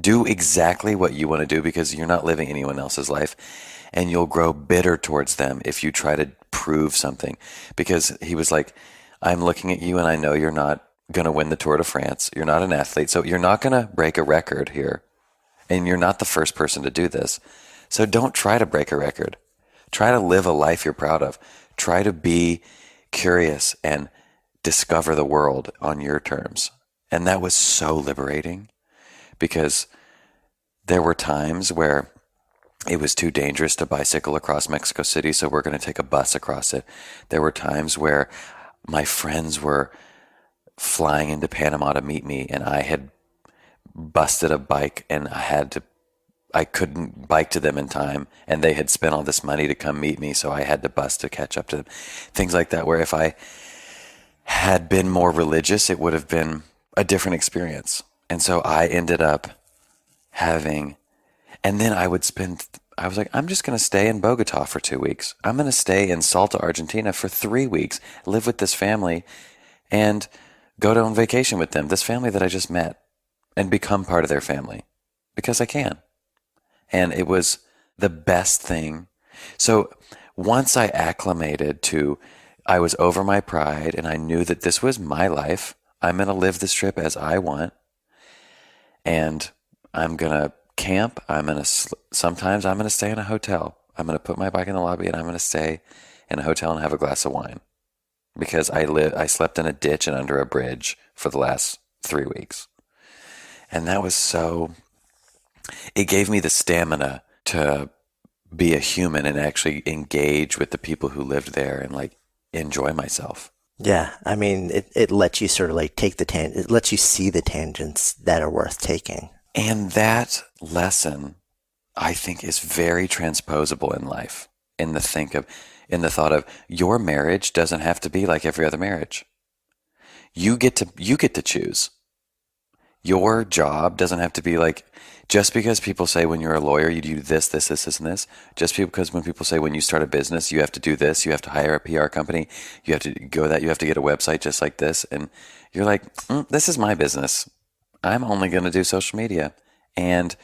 Do exactly what you want to do because you're not living anyone else's life, and you'll grow bitter towards them if you try to prove something. Because he was like, I'm looking at you and I know you're not going to win the Tour de France. You're not an athlete, so you're not going to break a record here. And you're not the first person to do this. So don't try to break a record. Try to live a life you're proud of. Try to be curious and discover the world on your terms. And that was so liberating, because there were times where it was too dangerous to bicycle across Mexico City, so we're going to take a bus across it. There were times where my friends were flying into Panama to meet me, and I had busted a bike and I couldn't bike to them in time, and they had spent all this money to come meet me, so I had to bust to catch up to them. Things like that, where if I had been more religious, it would have been a different experience. And so I ended up having, and then I was like, I'm just going to stay in Bogota for 2 weeks. I'm going to stay in Salta, Argentina for 3 weeks, live with this family, and go on vacation with them, this family that I just met, and become part of their family, because I can. And it was the best thing. So once I acclimated to, I was over my pride, and I knew that this was my life. I'm going to live this trip as I want. And I'm going to camp. Sometimes I'm going to stay in a hotel. I'm going to put my bike in the lobby, and I'm going to stay in a hotel and have a glass of wine, because I slept in a ditch and under a bridge for the last 3 weeks. And that was it gave me the stamina to be a human and actually engage with the people who lived there and like enjoy myself. Yeah, I mean, it lets you sort of like it lets you see the tangents that are worth taking. And that lesson, I think, is very transposable in life, in the thought of your marriage doesn't have to be like every other marriage. You get to choose. Your job doesn't have to be like, just because people say when you're a lawyer you do this, this, this, this, and this, just because when people say when you start a business you have to do this, you have to hire a PR company, you have to go that, you have to get a website just like this, and you're like, this is my business. I'm only going to do social media, and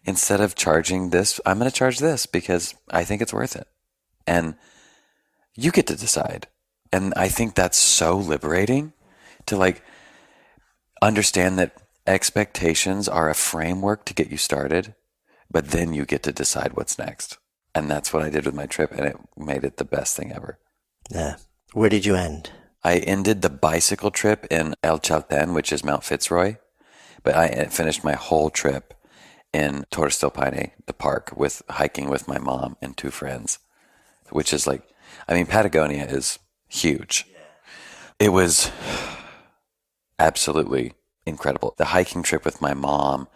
instead of charging this, I'm going to charge this because I think it's worth it. And you get to decide. And I think that's so liberating to like understand that expectations are a framework to get you started, but then you get to decide what's next. And that's what I did with my trip, and it made it the best thing ever. Yeah. Where did you end? I ended the bicycle trip in El Chalten, which is Mount Fitzroy, but I finished my whole trip in Torres del Paine, the park, with hiking with my mom and 2 friends, which is like, I mean, Patagonia is huge. It was absolutely incredible. The hiking trip with my mom,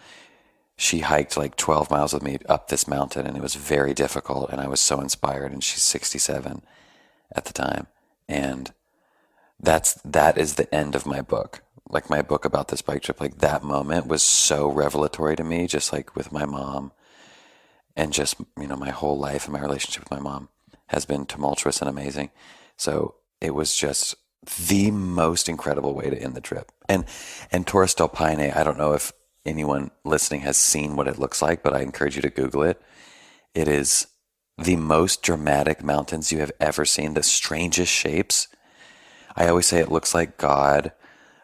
she hiked like 12 miles with me up this mountain, and it was very difficult, and I was so inspired, and she's 67 at the time. And that is the end of my book. Like my book about this bike trip, like that moment was so revelatory to me, just like with my mom, and just, my whole life and my relationship with my mom has been tumultuous and amazing. So it was just the most incredible way to end the trip. And Torres del Paine, I don't know if anyone listening has seen what it looks like, but I encourage you to Google it. It is the most dramatic mountains you have ever seen, the strangest shapes. I always say it looks like God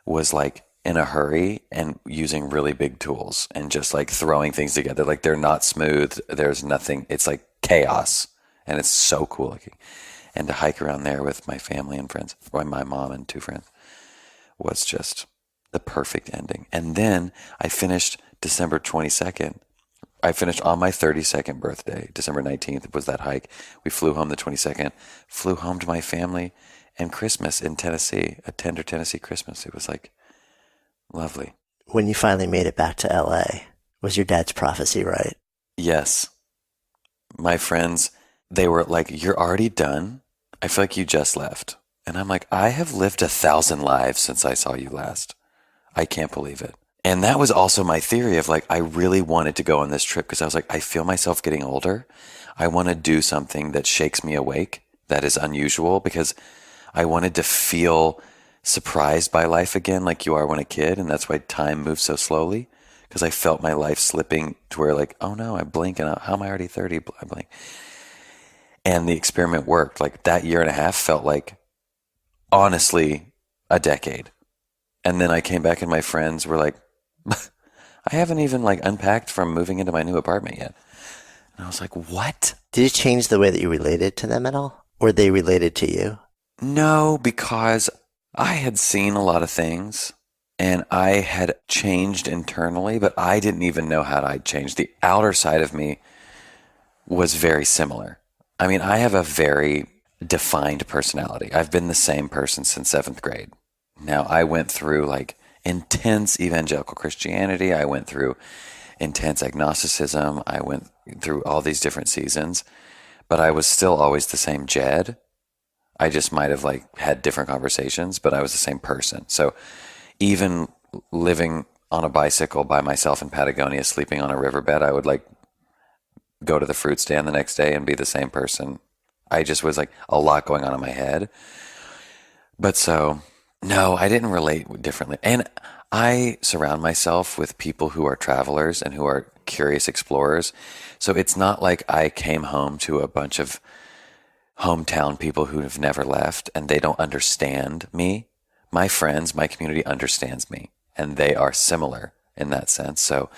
was like in a hurry and using really big tools and just like throwing things together. Like they're not smooth. There's nothing. It's like chaos, and it's so cool looking. And to hike around there with my family and friends, or my mom and 2 friends, was just the perfect ending. And then I finished December 22nd. I finished on my 32nd birthday. December 19th was that hike. We flew home the 22nd, flew home to my family, and Christmas in Tennessee, a tender Tennessee Christmas. It was like lovely. When you finally made it back to LA, was your dad's prophecy right? Yes. My friends, they were like, "You're already done? I feel like you just left." And I'm like, "I have lived 1,000 lives since I saw you last. I can't believe it." And that was also my theory of like, I really wanted to go on this trip because I was like, I feel myself getting older. I want to do something that shakes me awake, that is unusual, because I wanted to feel surprised by life again, like you are when a kid. And that's why time moves so slowly, because I felt my life slipping to where like, oh no, I blink and how am I already 30? I blink. And the experiment worked. Like that year and a half felt like, honestly, a decade. And then I came back and my friends were like, I haven't even like unpacked from moving into my new apartment yet. And I was like, what? Did it change the way that you related to them at all? Or they related to you? No, because I had seen a lot of things and I had changed internally, but I didn't even know how I'd changed. The outer side of me was very similar. I mean, I have a very defined personality. I've been the same person since 7th grade. Now, I went through like intense evangelical Christianity. I went through intense agnosticism. I went through all these different seasons, but I was still always the same Jed. I just might have like had different conversations, but I was the same person. So even living on a bicycle by myself in Patagonia, sleeping on a riverbed, I would like go to the fruit stand the next day and be the same person. I just was like a lot going on in my head. But so, no, I didn't relate differently. And I surround myself with people who are travelers and who are curious explorers. So it's not like I came home to a bunch of hometown people who have never left and they don't understand me. My friends, my community understands me, and they are similar in that sense. So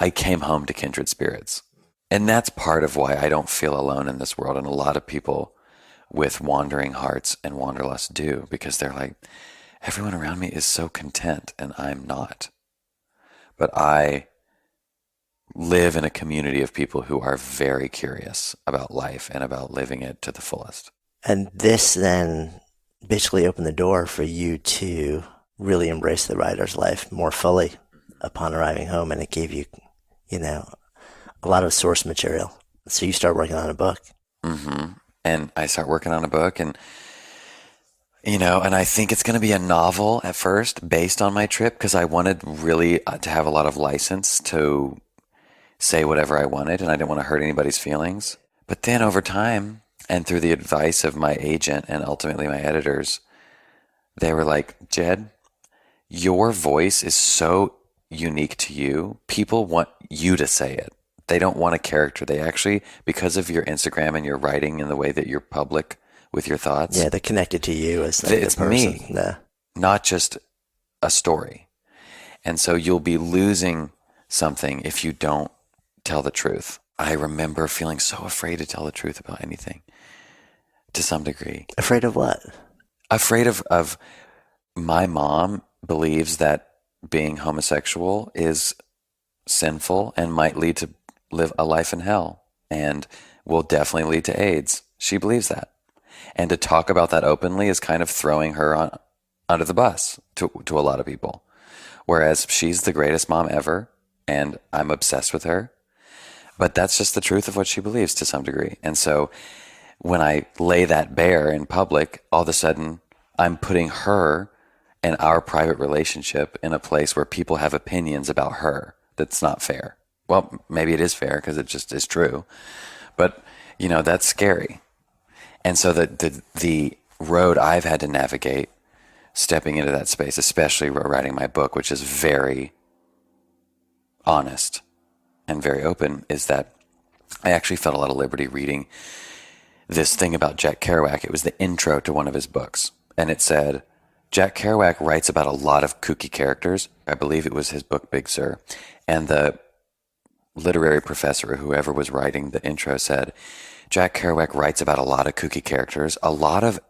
I came home to kindred spirits. And that's part of why I don't feel alone in this world. And a lot of people with wandering hearts and wanderlust do, because they're like, everyone around me is so content and I'm not. But I live in a community of people who are very curious about life and about living it to the fullest. And this then basically opened the door for you to really embrace the writer's life more fully upon arriving home. And it gave you, you know, a lot of source material. So you start working on a book. Mm-hmm. And I start working on a book and, you know, and I think it's going to be a novel at first based on my trip, because I wanted really to have a lot of license to say whatever I wanted, and I didn't want to hurt anybody's feelings. But then over time, and through the advice of my agent and ultimately my editors, they were like, Jed, your voice is so unique to you. People want you to say it. They don't want a character. They actually, because of your Instagram and your writing and the way that you're public with your thoughts. Yeah, they're connected to you as like it's the person. me, Yeah. not just a story. And so you'll be losing something if you don't tell the truth. I remember feeling so afraid to tell the truth about anything to some degree. Afraid of what? Afraid of my mom believes that being homosexual is sinful and might lead to live a life in hell and will definitely lead to AIDS. She believes that. And to talk about that openly is kind of throwing her under the bus to a lot of people. Whereas she's the greatest mom ever, and I'm obsessed with her. But that's just the truth of what she believes to some degree. And so when I lay that bare in public, all of a sudden I'm putting her and our private relationship in a place where people have opinions about her that's not fair. Well, maybe it is fair because it just is true. But, you know, that's scary. And so the road I've had to navigate stepping into that space, especially writing my book, which is very honest and very open, is that I actually felt a lot of liberty reading this thing about Jack Kerouac. It was the intro to one of his books. And it said, Jack Kerouac writes about a lot of kooky characters. I believe it was his book, Big Sur. And the literary professor or whoever was writing the intro said, Jack Kerouac writes about a lot of kooky characters, a lot of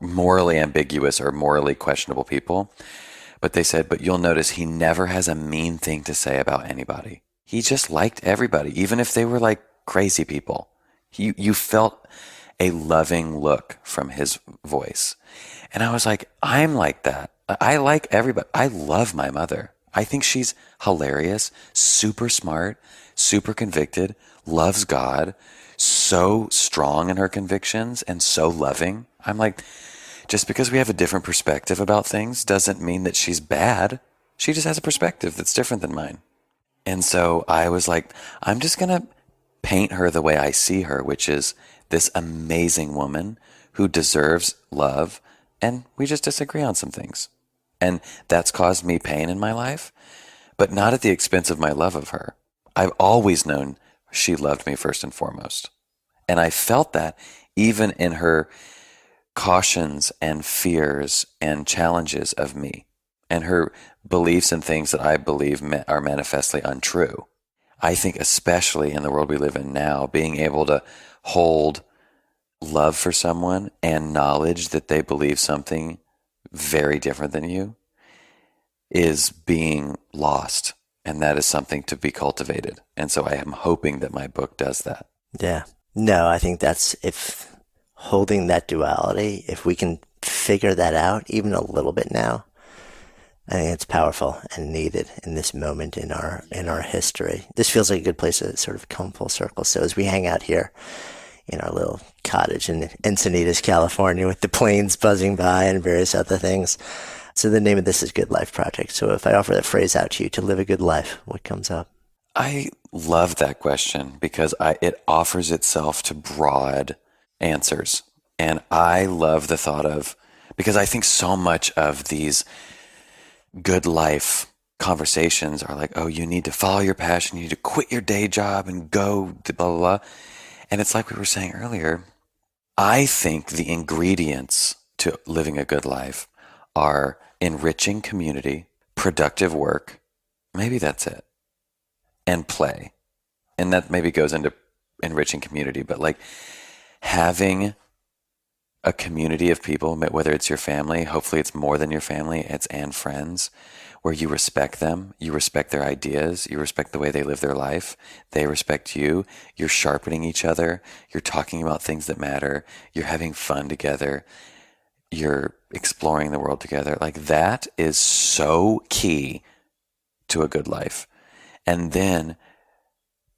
morally ambiguous or morally questionable people. But they said, but you'll notice he never has a mean thing to say about anybody. He just liked everybody, even if they were like crazy people. You felt a loving look from his voice. And I was like, I'm like that. I like everybody. I love my mother. I think she's hilarious, super smart, super convicted, loves God. so strong in her convictions and so loving. I'm like, just because we have a different perspective about things doesn't mean that she's bad. She just has a perspective that's different than mine. And so I was like, I'm just going to paint her the way I see her, which is this amazing woman who deserves love, and we just disagree on some things. And that's caused me pain in my life, but not at the expense of my love of her. I've always known she loved me first and foremost. And I felt that even in her cautions and fears and challenges of me, and her beliefs and things that I believe are manifestly untrue. I think especially in the world we live in now, being able to hold love for someone and knowledge that they believe something very different than you is being lost. And that is something to be cultivated. And so I am hoping that my book does that. Yeah. No, I think that's, if holding that duality, if we can figure that out even a little bit now, I think it's powerful and needed in this moment in our history. This feels like a good place to sort of come full circle. So as we hang out here in our little cottage in Encinitas, California, with the planes buzzing by and various other things. So the name of this is Good Life Project. So if I offer that phrase out to you, to live a good life, what comes up? I love that question because it offers itself to broad answers. And I love the thought of, because I think so much of these good life conversations are like, oh, you need to follow your passion, you need to quit your day job and go blah, blah, blah. And it's like we were saying earlier, I think the ingredients to living a good life are enriching community, productive work, maybe that's it, and play. And that maybe goes into enriching community, but like having a community of people, whether it's your family, hopefully it's more than your family, and friends, where you respect them, you respect their ideas, you respect the way they live their life, they respect you, you're sharpening each other, you're talking about things that matter, you're having fun together, you're exploring the world together. Like that is so key to a good life. And then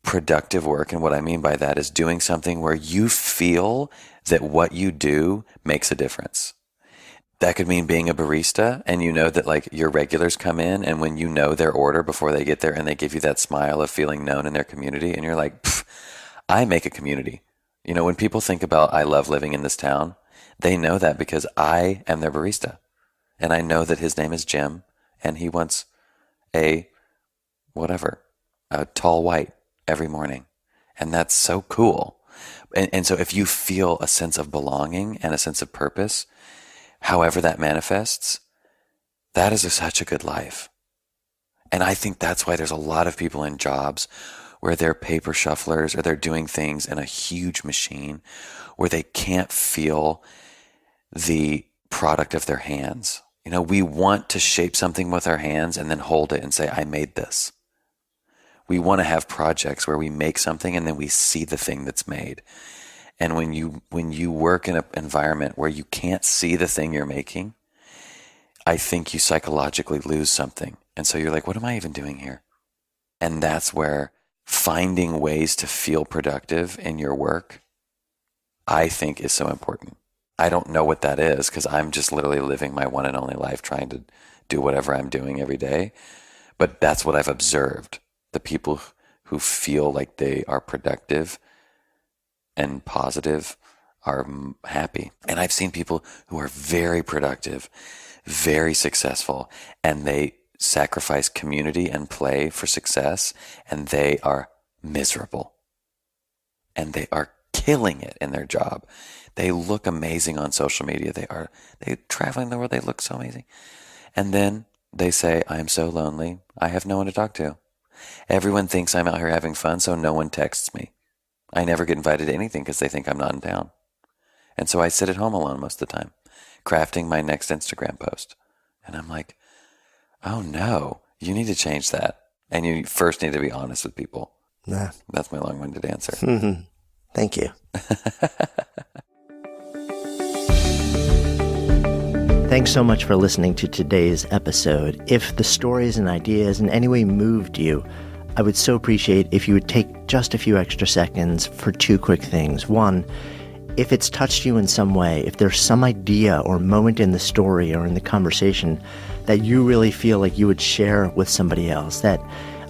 productive work, and what I mean by that is doing something where you feel that what you do makes a difference. That could mean being a barista, and you know that like your regulars come in, and when you know their order before they get there, and they give you that smile of feeling known in their community, and you're like, I make a community. You know, when people think about I love living in this town, they know that because I am their barista, and I know that his name is Jim, and he wants a tall white every morning. And that's so cool. And so if you feel a sense of belonging and a sense of purpose, however that manifests, that is such a good life. And I think that's why there's a lot of people in jobs where they're paper shufflers or they're doing things in a huge machine where they can't feel the product of their hands. You know, we want to shape something with our hands and then hold it and say, I made this. We want to have projects where we make something and then we see the thing that's made. And when you work in an environment where you can't see the thing you're making, I think you psychologically lose something. And so you're like, what am I even doing here? And that's where finding ways to feel productive in your work, I think is so important. I don't know what that is because I'm just literally living my one and only life trying to do whatever I'm doing every day. But that's what I've observed. The people who feel like they are productive and positive are happy. And I've seen people who are very productive, very successful, and they sacrifice community and play for success, and they are miserable. And they are killing it in their job. They look amazing on social media. They're traveling the world. They look so amazing. And then they say, I'm so lonely. I have no one to talk to. Everyone thinks I'm out here having fun, so no one texts me. I never get invited to anything because they think I'm not in town. And so I sit at home alone most of the time, crafting my next Instagram post. And I'm like, oh no, you need to change that. And you first need to be honest with people. Nah. That's my long-winded answer. Mm-hmm. Thank you. Thanks so much for listening to today's episode. If the stories and ideas in any way moved you, I would so appreciate if you would take just a few extra seconds for two quick things. One, if it's touched you in some way, if there's some idea or moment in the story or in the conversation that you really feel like you would share with somebody else, that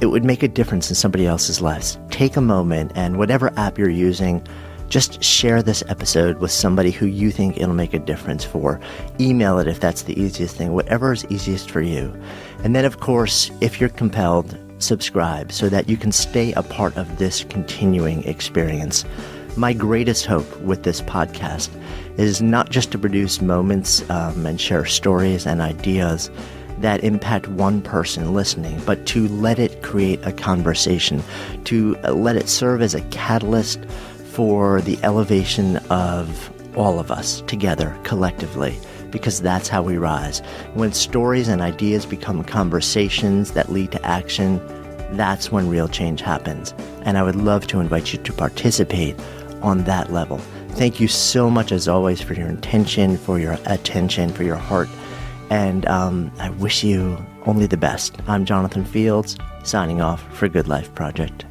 it would make a difference in somebody else's lives, take a moment and whatever app you're using, just share this episode with somebody who you think it'll make a difference for. Email it if that's the easiest thing, whatever is easiest for you. And then, of course, if you're compelled, subscribe so that you can stay a part of this continuing experience. My greatest hope with this podcast is not just to produce moments and share stories and ideas that impact one person listening, but to let it create a conversation, to let it serve as a catalyst for the elevation of all of us together, collectively, because that's how we rise. When stories and ideas become conversations that lead to action, that's when real change happens. And I would love to invite you to participate on that level. Thank you so much, as always, for your intention, for your attention, for your heart. And I wish you only the best. I'm Jonathan Fields, signing off for Good Life Project.